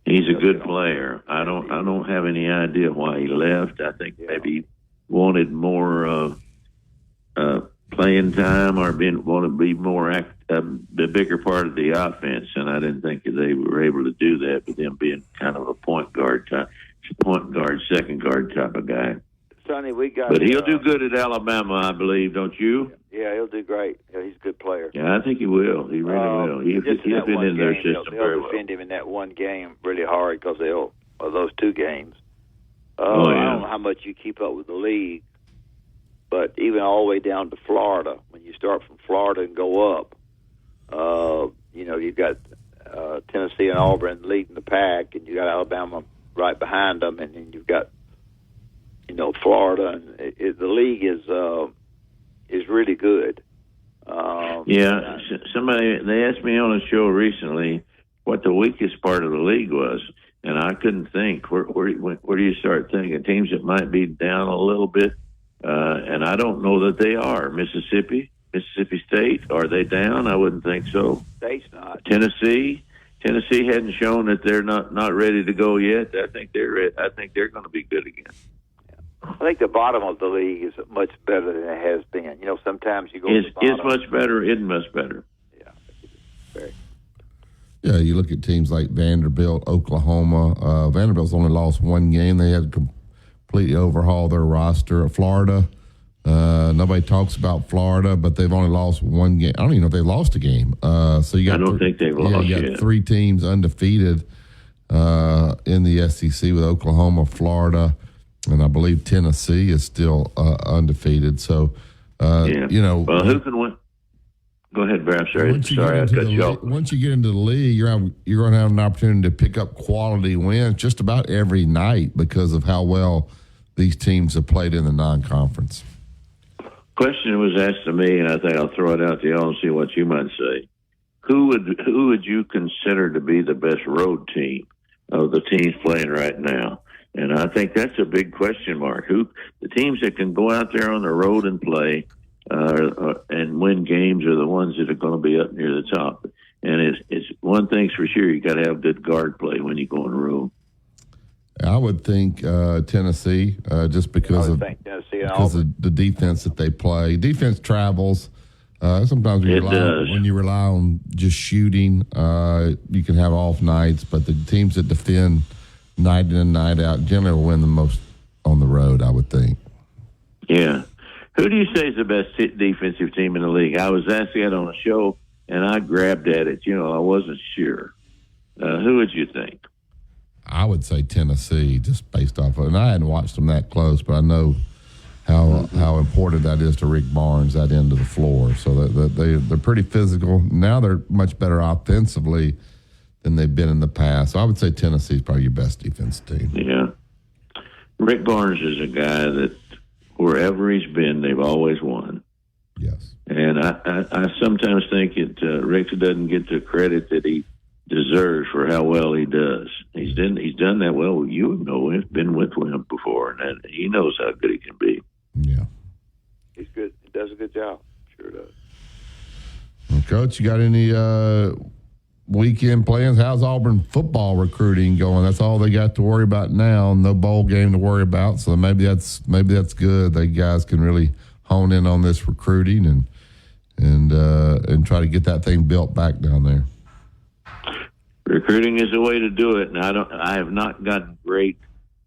He's a good player. I don't have any idea why he left. I think maybe he wanted more playing time or want to be more the bigger part of the offense, and I didn't think that they were able to do that with him being kind of a point guard, second guard type of guy. Sonny, but he'll do good at Alabama, I believe, don't you? Yeah, he'll do great. Yeah, he's a good player. Yeah, I think he will. He really will. He's been in their system very well. They'll defend him in that one game really hard because those two games. I don't know how much you keep up with the league, but even all the way down to Florida, when you start from Florida and go up, you've got Tennessee and Auburn leading the pack, and you got Alabama right behind them, and then you've got Florida, and the league is really good. Somebody they asked me on a show recently what the weakest part of the league was, and I couldn't think. Where do you start thinking? Teams that might be down a little bit, and I don't know that they are. Mississippi State, are they down? I wouldn't think so. State's not. Tennessee hadn't shown that they're not ready to go yet. I think they're going to be good again. I think the bottom of the league is much better than it has been. Sometimes you go to the bottom. It's much better. It's much better. Yeah, you look at teams like Vanderbilt, Oklahoma. Vanderbilt's only lost one game. They had to completely overhaul their roster. Florida, nobody talks about Florida, but they've only lost one game. I don't even know if they've lost a game. So you got I don't think they've lost you got yet. 3 teams undefeated in the SEC with Oklahoma, Florida, and I believe Tennessee is still undefeated. So, Well, who can win? Go ahead, Barry. I'm sorry, I cut you off. Once you get into the league, you're going to have an opportunity to pick up quality wins just about every night because of how well these teams have played in the non-conference. Question was asked to me, and I think I'll throw it out to y'all and see what you might say. Who would you consider to be the best road team of the teams playing right now? And I think that's a big question mark. The teams that can go out there on the road and play and win games are the ones that are going to be up near the top. And it's one thing's for sure: you got to have good guard play when you go on the road. I would think Tennessee, just because of the defense that they play. Defense travels. Sometimes when you rely on just shooting, you can have off nights. But the teams that defend night in and night out generally will win the most on the road, I would think. Yeah. Who do you say is the best defensive team in the league? I was asked that on a show, and I grabbed at it. I wasn't sure. Who would you think? I would say Tennessee, just based off of it. And I hadn't watched them that close, but I know how important that is to Rick Barnes, that end of the floor. So they're pretty physical. Now they're much better offensively than they've been in the past. So I would say Tennessee's probably your best defense team. Yeah. Rick Barnes is a guy that wherever he's been, they've always won. Yes. And I sometimes think Rick doesn't get the credit that he deserves for how well he does. He's done that well. You know, he's been with him before, and he knows how good he can be. Yeah. He's good. He does a good job. Sure does. Well, Coach, you got any weekend plans. How's Auburn football recruiting going? That's all they got to worry about now. No bowl game to worry about. So maybe that's good. They guys can really hone in on this recruiting and try to get that thing built back down there. Recruiting is a way to do it, and I have not gotten great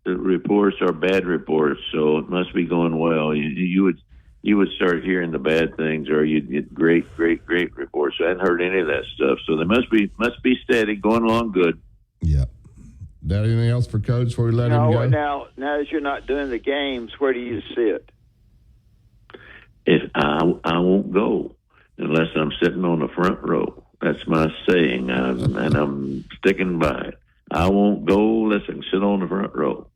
reports or bad reports, so it must be going well. You would start hearing the bad things, or you'd get great reports. I hadn't heard any of that stuff, so they must be steady, going along good. Yeah. Got anything else for Coach before we let him go? Now that you're not doing the games, where do you sit? If I won't go unless I'm sitting on the front row. That's my saying, and I'm sticking by it. I won't go unless I can sit on the front row.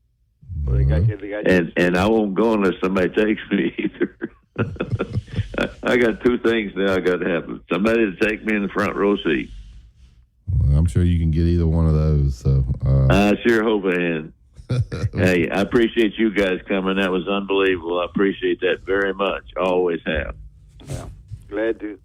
Well, and I won't go unless somebody takes me either. I got two things now I got to have. Somebody to take me in the front row seat. Well, I'm sure you can get either one of those. So I sure hope I can. Hey, I appreciate you guys coming. That was unbelievable. I appreciate that very much. Always have. Yeah. Glad to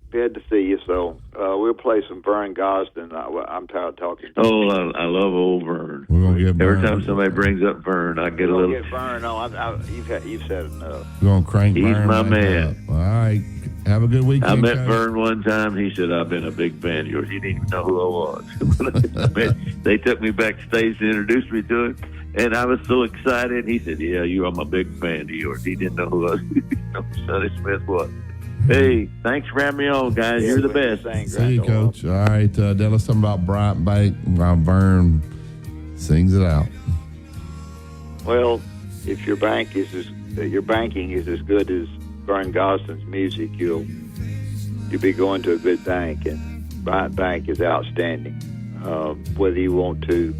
see you. So we'll play some Vern Gosden. I'm tired of talking. Oh, I love old Vern. We're gonna get every Vern. time somebody brings up Vern, I get a little. Get Vern. No, you've said enough. We're gonna crank He's Vern my back man. up. All right. Have a good weekend. I met Coach. Vern one time. He said, "I've been a big fan of yours." He didn't even know who I was. They took me backstage to introduce me to him, and I was so excited. He said, "Yeah, I'm a big fan of yours." He didn't know who Sonny Smith was. Hey, thanks for having me on, guys. You're the best. See you, Coach. All right, tell us something about Bryant Bank while Vern sings it out. Well, if your banking is as good as Vern Gosden's music, you'll be going to a good bank, and Bryant Bank is outstanding. Whether you want to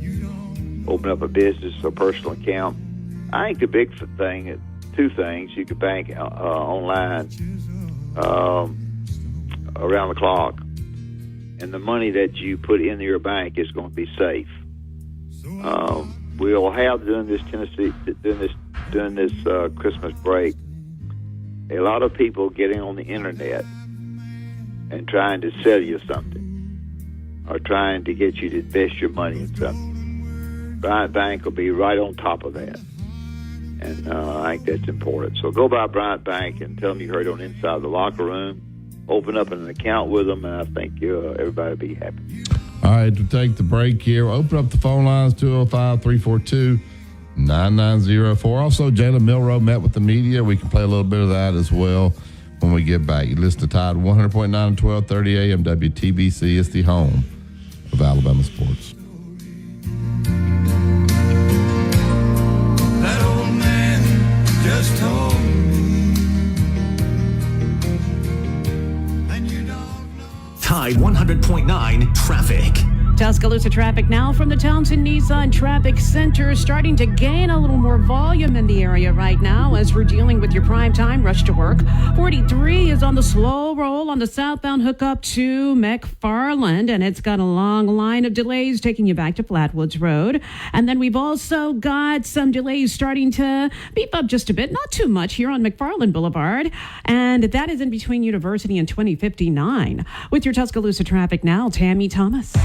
open up a business or personal account, I think the big thing, two things: you can bank online around the clock, and the money that you put into your bank is going to be safe. We'll have during this Christmas break a lot of people getting on the internet and trying to sell you something or trying to get you to invest your money in something. Bryant Bank will be right on top of that. And I think that's important. So go by Bryant Bank and tell them you heard on Inside the Locker Room. Open up an account with them, and I think everybody will be happy. All right, to take the break here, open up the phone lines, 205-342-9904. Also, Jalen Milroe met with the media. We can play a little bit of that as well when we get back. You listen to Tide 100.9 and 1230 AM WTBC. It's the home of Alabama sports. Just told me. Tide 100.9 traffic. Tuscaloosa traffic now from the Townsend Nissan Traffic Center, starting to gain a little more volume in the area right now as we're dealing with your prime time rush to work. 43 is on the slow roll on the southbound hookup to McFarland, and it's got a long line of delays taking you back to Flatwoods Road. And then we've also got some delays starting to beef up just a bit, not too much, here on McFarland Boulevard, and that is in between University and 2059. With your Tuscaloosa traffic now, Tammy Thomas.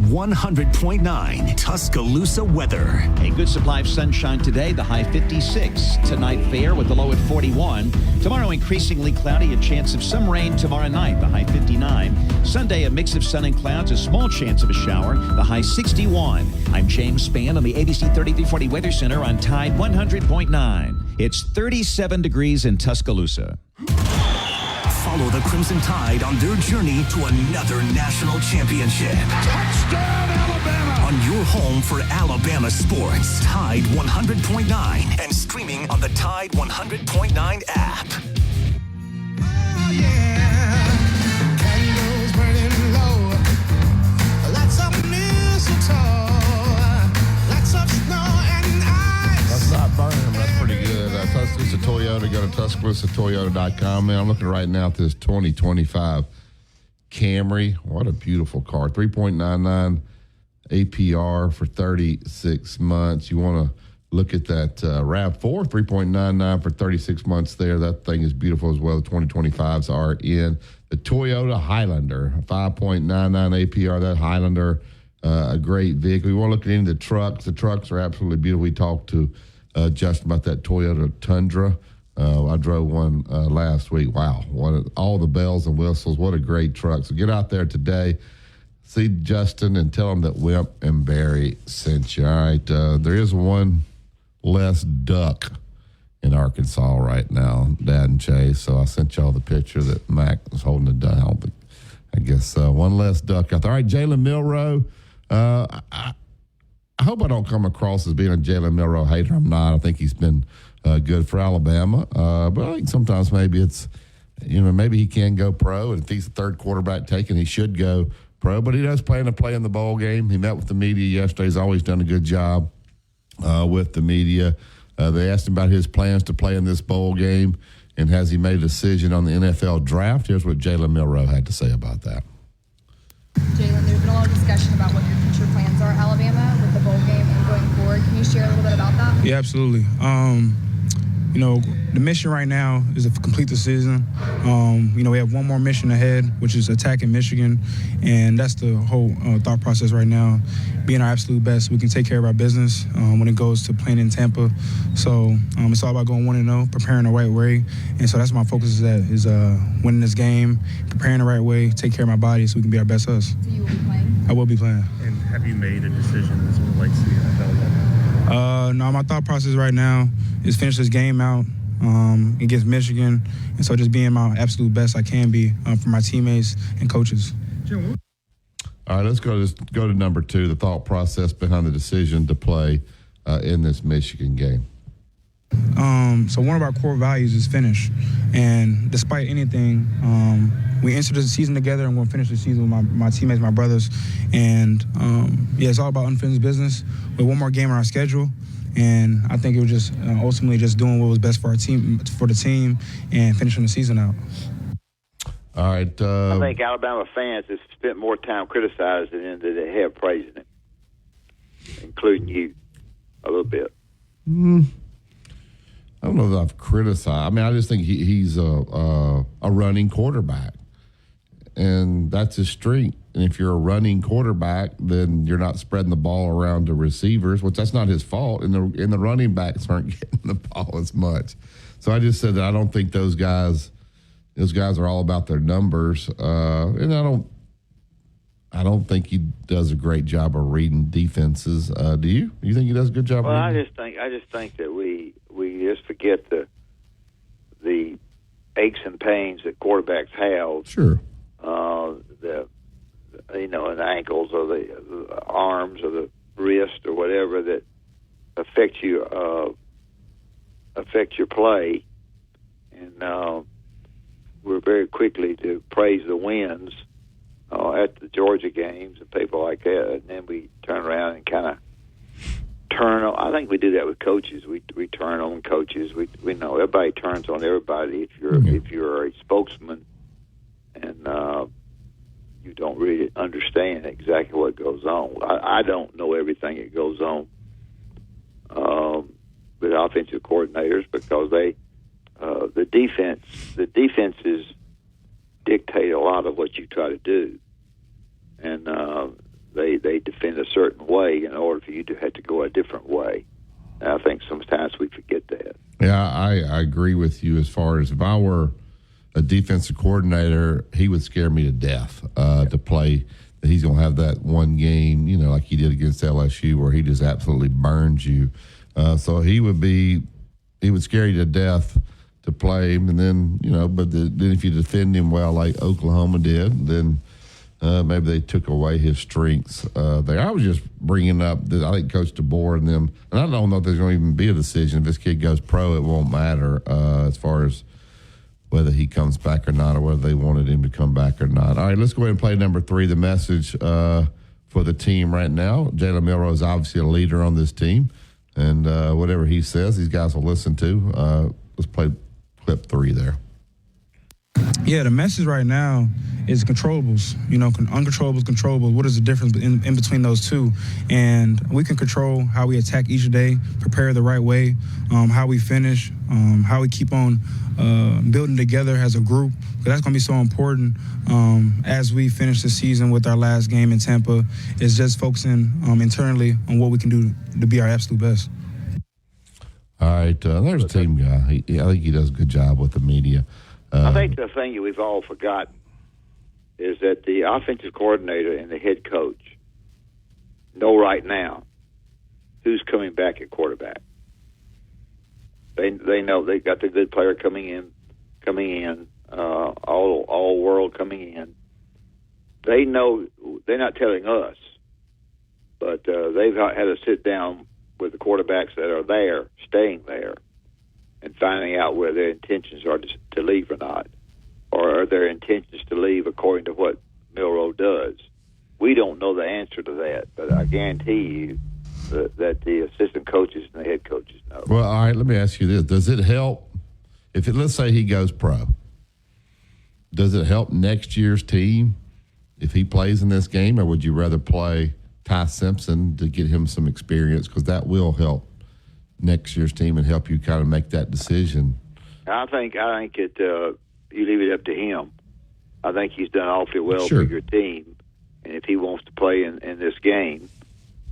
100.9 Tuscaloosa weather. A good supply of sunshine today, the high 56. Tonight fair with the low at 41. Tomorrow increasingly cloudy, a chance of some rain tomorrow night, the high 59. Sunday a mix of sun and clouds, a small chance of a shower, the high 61. I'm James Spann on the ABC 3340 Weather Center on Tide 100.9. It's 37 degrees in Tuscaloosa. Follow the Crimson Tide on their journey to another national championship. Touchdown, Alabama! On your home for Alabama sports, Tide 100.9, and streaming on the Tide 100.9 app. Oh, yeah. Candles burning low. Lots of mistletoe. Lots of snow and ice. That's not burning, but that's pretty good. Tuscaloosa Toyota, go to TuscaloosaToyota.com. Man, I'm looking right now at this 2025 Camry. What a beautiful car. 3.99 APR for 36 months. You want to look at that RAV4, 3.99 for 36 months there. That thing is beautiful as well. The 2025s are in. The Toyota Highlander, 5.99 APR. That Highlander, a great vehicle. We want to look into the trucks. The trucks are absolutely beautiful. We talked to Justin about that Toyota Tundra. I drove one last week. Wow, all the bells and whistles. What a great truck. So get out there today. See Justin and tell him that Wimp and Barry sent you. All right, there is one less duck in Arkansas right now, Dad and Chase. So I sent y'all the picture that Mac was holding the duck. But I guess one less duck out there. All right, Jalen Milroe. I hope I don't come across as being a Jalen Milroe hater. I'm not. I think he's been good for Alabama. But I think sometimes maybe it's, maybe he can go pro. And if he's the third quarterback taken, he should go pro. But he does plan to play in the bowl game. He met with the media yesterday. He's always done a good job with the media. They asked him about his plans to play in this bowl game and has he made a decision on the NFL draft. Here's what Jalen Milroe had to say about that. Jalen, there's been a lot of discussion about what your future plans are at Alabama with the bowl game and going forward. Can you share a little bit about that? Yeah, absolutely. The mission right now is to complete the season. We have one more mission ahead, which is attacking Michigan, and that's the whole thought process right now. Being our absolute best, we can take care of our business when it goes to playing in Tampa. So it's all about going 1-0, preparing the right way, and so that's my focus is winning this game, preparing the right way, take care of my body so we can be our best us. So you will be playing? I will be playing. And have you made a decision as it relates to the NFL yet? No, my thought process right now is finish this game out against Michigan, and so just being my absolute best I can be for my teammates and coaches. All right, let's go to number 2, the thought process behind the decision to play in this Michigan game. So one of our core values is finish, and despite anything, we entered the season together and we'll finish the season with my teammates, my brothers, and it's all about unfinished business. We have one more game on our schedule, and I think it was just ultimately just doing what was best for our team, for the team, and finishing the season out. All right. I think Alabama fans have spent more time criticizing him than they have praising him, including you a little bit. I don't know that I've criticized. I mean, I just think he's a running quarterback, and that's his strength. And if you're a running quarterback, then you're not spreading the ball around to receivers, which that's not his fault. And the running backs aren't getting the ball as much. So I just said that I don't think those guys are all about their numbers, and I don't think he does a great job of reading defenses. Do you? You think he does a good job? Well, of reading? I just think that we just forget the aches and pains that quarterbacks have. Sure. The ankles or the arms or the wrist or whatever that affect your play, and we're very quickly to praise the wins at the Georgia games and people like that, and then we turn around and kind of turn on. I think we do that with coaches. We turn on coaches. We know everybody turns on everybody. If you're a spokesman and you don't really understand exactly what goes on. I don't know everything that goes on with offensive coordinators because the defenses dictate a lot of what you try to do, and they defend a certain way in order for you to have to go a different way. And I think sometimes we forget that. Yeah, I agree with you as far as if I were a defensive coordinator, he would scare me to death to play. That he's going to have that one game, like he did against LSU, where he just absolutely burns you. So he would scare you to death to play him, and then then if you defend him well, like Oklahoma did, then maybe they took away his strengths there. I was just bringing up that I think Coach DeBoer and them, and I don't know if there's going to even be a decision if this kid goes pro. It won't matter as far as whether he comes back or not, or whether they wanted him to come back or not. All right, let's go ahead and play number 3, the message for the team right now. Jalen Milroe is obviously a leader on this team, and whatever he says, these guys will listen to. Let's play clip 3 there. Yeah, the message right now is controllables. Uncontrollables, controllables. What is the difference in between those two? And we can control how we attack each day, prepare the right way, how we finish, how we keep on building together as a group. That's going to be so important as we finish the season with our last game in Tampa. Is just focusing internally on what we can do to be our absolute best. All right, there's a team guy. I think he does a good job with the media. I think the thing that we've all forgotten is that the offensive coordinator and the head coach know right now who's coming back at quarterback. They know they got the good player coming in, all world coming in. They know they're not telling us, but they've had to sit down with the quarterbacks that are there, staying there, and finding out where their intentions are to leave or not, or are their intentions to leave according to what Milroe does. We don't know the answer to that, but I guarantee you that the assistant coaches and the head coaches know. Well, all right, let me ask you this. Does it help, let's say he goes pro, does it help next year's team if he plays in this game, or would you rather play Ty Simpson to get him some experience, because that will help next year's team and help you kind of make that decision? I think it. You leave it up to him. I think he's done awfully well Sure. for your team, and if he wants to play in this game,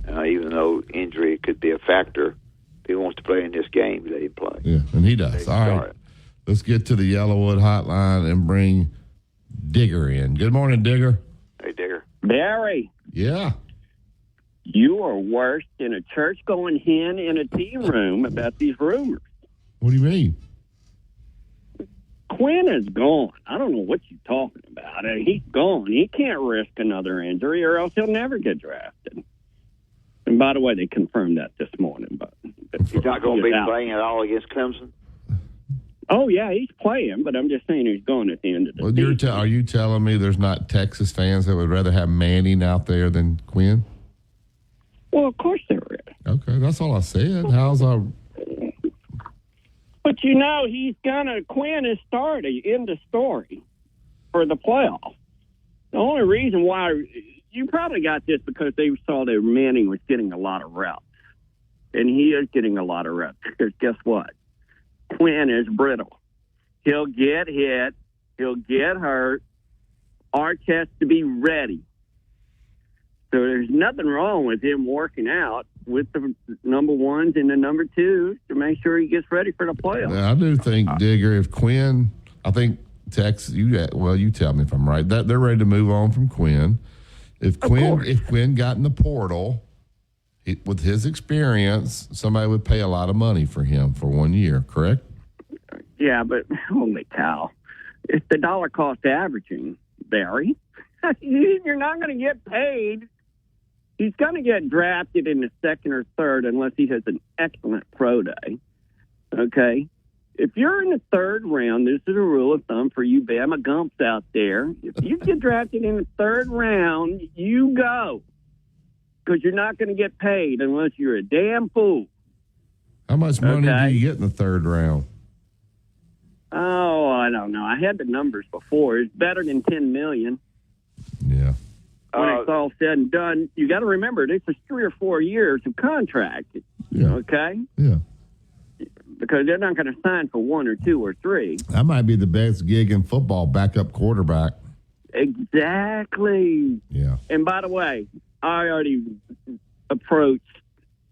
even though injury could be a factor, if he wants to play in this game, let him play. Yeah, and he does. All right, let's get to the Yellowwood hotline and bring Digger in. Good morning, Digger. Hey, Digger. Barry. Yeah. You are worse than a church-going hen in a tea room about these rumors. What do you mean? Quinn is gone. I don't know what you're talking about. He's gone. He can't risk another injury, or else he'll never get drafted. And by the way, they confirmed that this morning. But He's not going to be playing at all against Clemson? Oh, yeah, he's playing, but I'm just saying he's gone at the end of the season. Are you telling me there's not Texas fans that would rather have Manning out there than Quinn? Well, of course there is. Okay, that's all I said. How's our... But, Quinn is starting in the story for the playoffs. The only reason why, you probably got this because they saw that Manning was getting a lot of reps. And he is getting a lot of reps. Because guess what? Quinn is brittle. He'll get hit. He'll get hurt. Arch has to be ready. So there's nothing wrong with him working out with the number ones and the number twos to make sure he gets ready for the playoffs. I do think, Digger, if Quinn, I think Texas, you tell me if I'm right, that they're ready to move on from Quinn. If Quinn got in the portal, with his experience, somebody would pay a lot of money for him for 1 year, correct? Yeah, but holy cow. It's the dollar cost averaging, Barry. You're not going to get paid. He's going to get drafted in the second or third unless he has an excellent pro day. Okay? If you're in the third round, this is a rule of thumb for you Bama Gumps out there. If you get drafted in the third round, you go. Because you're not going to get paid unless you're a damn fool. How much money do you get in the third round? Oh, I don't know. I had the numbers before. It's better than $10 million. Yeah. When it's all said and done, you got to remember this is 3 or 4 years of contract. Yeah. Okay. Yeah. Because they're not going to sign for 1 or 2 or 3. That might be the best gig in football, backup quarterback. Exactly. Yeah. And by the way, I already approached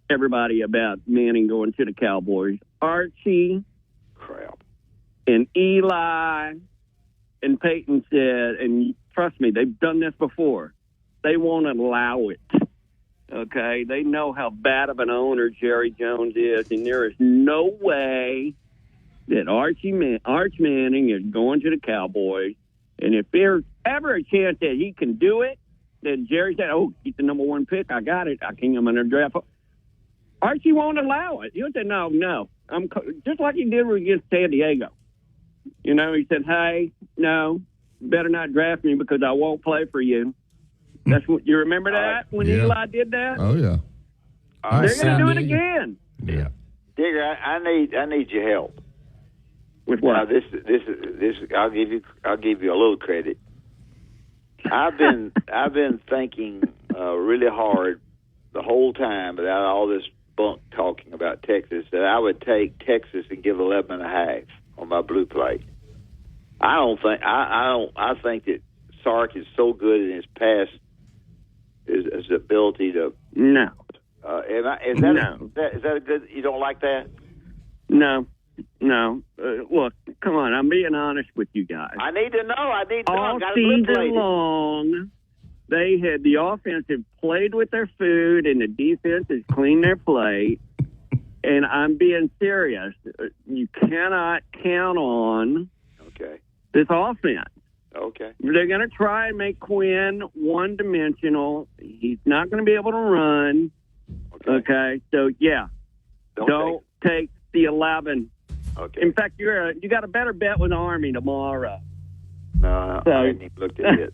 everybody about Manning going to the Cowboys. Archie, and Eli, and Peyton said, and trust me, they've done this before. They won't allow it. Okay? They know how bad of an owner Jerry Jones is, and there is no way that Arch Manning is going to the Cowboys. And if there's ever a chance that he can do it, then Jerry said, oh, he's the number 1 pick. I got it. I think I'm going to draft. Archie won't allow it. He'll say, no. I'm just like he did against San Diego. You know, he said, hey, no, better not draft me because I won't play for you. That's what you remember that when Eli did that? Oh, yeah. They're going to do it again. Yeah. Digger, I need your help. With what? Now, this. I'll give you a little credit. I've been thinking really hard the whole time without all this bunk talking about Texas that I would take Texas and give 11.5 on my blue plate. I think that Sark is so good in his past, his ability to. No. Is that a good? You don't like that? No. Look, come on. I'm being honest with you guys. I need to know. All season long, they had the offense have played with their food and the defense has cleaned their plate. And I'm being serious. You cannot count on this offense. Okay. They're going to try and make Quinn one-dimensional. He's not going to be able to run. Okay. So, yeah. Don't take the 11. Okay. In fact, you got a better bet with Army tomorrow. No, I haven't even looked at it.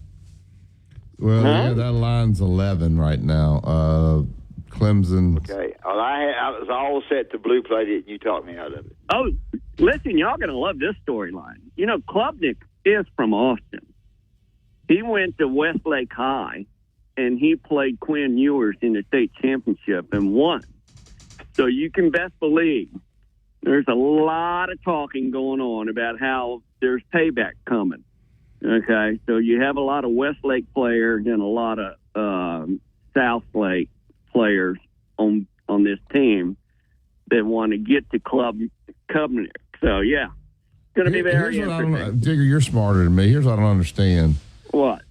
Well, yeah, that line's 11 right now. Clemson. Okay. Well, I was all set to blue plate it, and you talked me out of it. Oh, listen, y'all going to love this storyline. You know, Klubnik is from Austin. He went to Westlake High, and he played Quinn Ewers in the state championship and won. So you can best believe there's a lot of talking going on about how there's payback coming. Okay, so you have a lot of Westlake players and a lot of Southlake players on this team that want to get to Klubnik. So, yeah, it's going to be very interesting. Digger, you're smarter than me. Here's what I don't understand. What?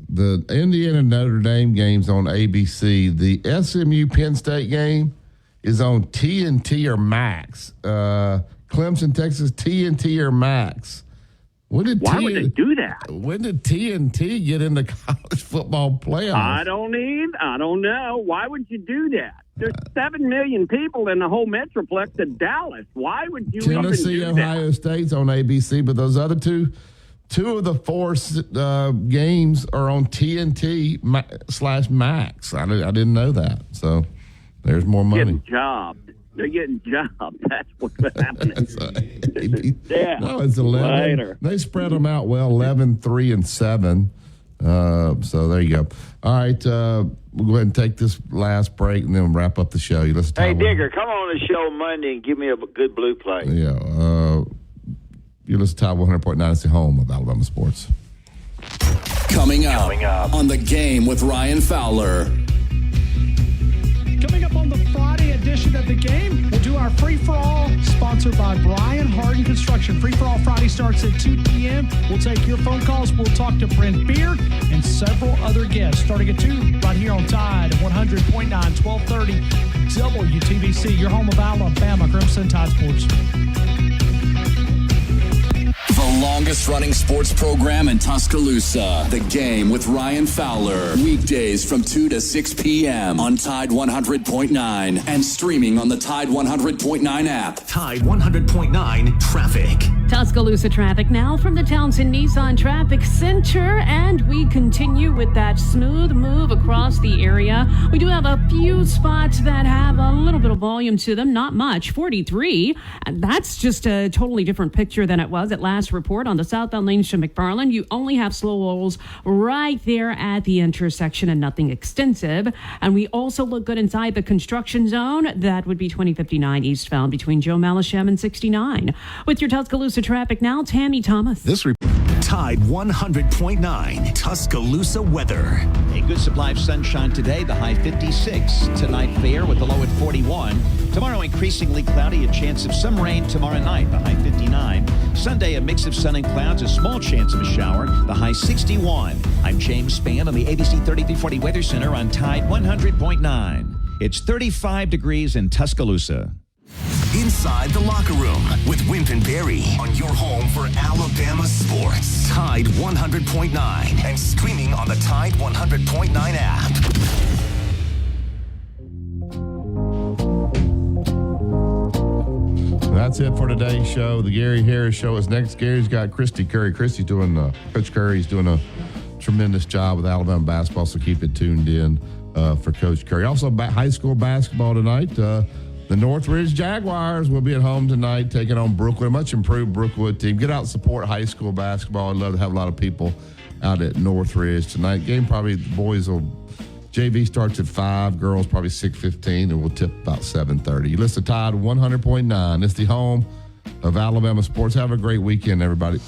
The Indiana Notre Dame game's on ABC. The SMU Penn State game is on TNT or Max. Clemson, Texas, TNT or Max. Why would they do that? When did TNT get into college football playoffs? I don't know. Why would you do that? There's 7 million people in the whole metroplex of Dallas. Why would you Tennessee, even do Ohio State's on ABC, but those other two of the 4 games are on TNT/Max. I didn't know that. So there's more money. They're getting jobs. That's what's happening. Yeah. No, it's 11. Later. They spread them out well, 11, 3, and 7. So there you go. All right, we'll go ahead and take this last break and then we'll wrap up the show. You listen to Hey, Digger, come on the show Monday and give me a good blue plate. Yeah. You listen to Tide 100.9. It's the home of Alabama sports. Coming up on The Game with Ryan Fowler. Coming up on the Friday edition of The Game, we'll do our free-for-all, sponsored by Brian Harden Construction. Free-for-all Friday starts at 2 p.m. We'll take your phone calls. We'll talk to Brent Beard and several other guests. Starting at 2, right here on Tide 100.9, 1230 WTBC, your home of Alabama Crimson Tide Sports. The longest running sports program in Tuscaloosa. The Game with Ryan Fowler. Weekdays from 2 to 6 p.m. on Tide 100.9 and streaming on the Tide 100.9 app. Tide 100.9 traffic. Tuscaloosa traffic now from the Townsend Nissan Traffic Center, and we continue with that smooth move across the area. We do have a few spots that have a little bit of volume to them, not much, 43. And that's just a totally different picture than it was at last report on the southbound lanes to McFarland. You only have slow rolls right there at the intersection and nothing extensive. And we also look good inside the construction zone. That would be 2059 eastbound between Joe Malisham and 69. With your Tuscaloosa traffic now, Tammy Thomas. Tide 100.9 Tuscaloosa weather. A good supply of sunshine today, the high 56. Tonight fair with the low at 41. Tomorrow increasingly cloudy, a chance of some rain tomorrow night, the high 59. Sunday a mix of sun and clouds, a small chance of a shower, the high 61. I'm James Spann on the ABC 3340 Weather Center on Tide 100.9. It's 35 degrees in Tuscaloosa. Inside the Locker Room with Wimp and Barry on your home for Alabama sports. Tide 100.9 and streaming on the Tide 100.9 app. That's it for today's show. The Gary Harris Show is next. Gary's got Christy Curry. Coach Curry's doing a tremendous job with Alabama basketball, so keep it tuned in for Coach Curry. Also, high school basketball tonight. The Northridge Jaguars will be at home tonight taking on Brookwood, a much improved Brookwood team. Get out and support high school basketball. I'd love to have a lot of people out at Northridge tonight. Game probably, the boys will, JV starts at 5, girls probably 6:15, and we'll tip about 7:30. You listen to Tide 100.9. It's the home of Alabama sports. Have a great weekend, everybody.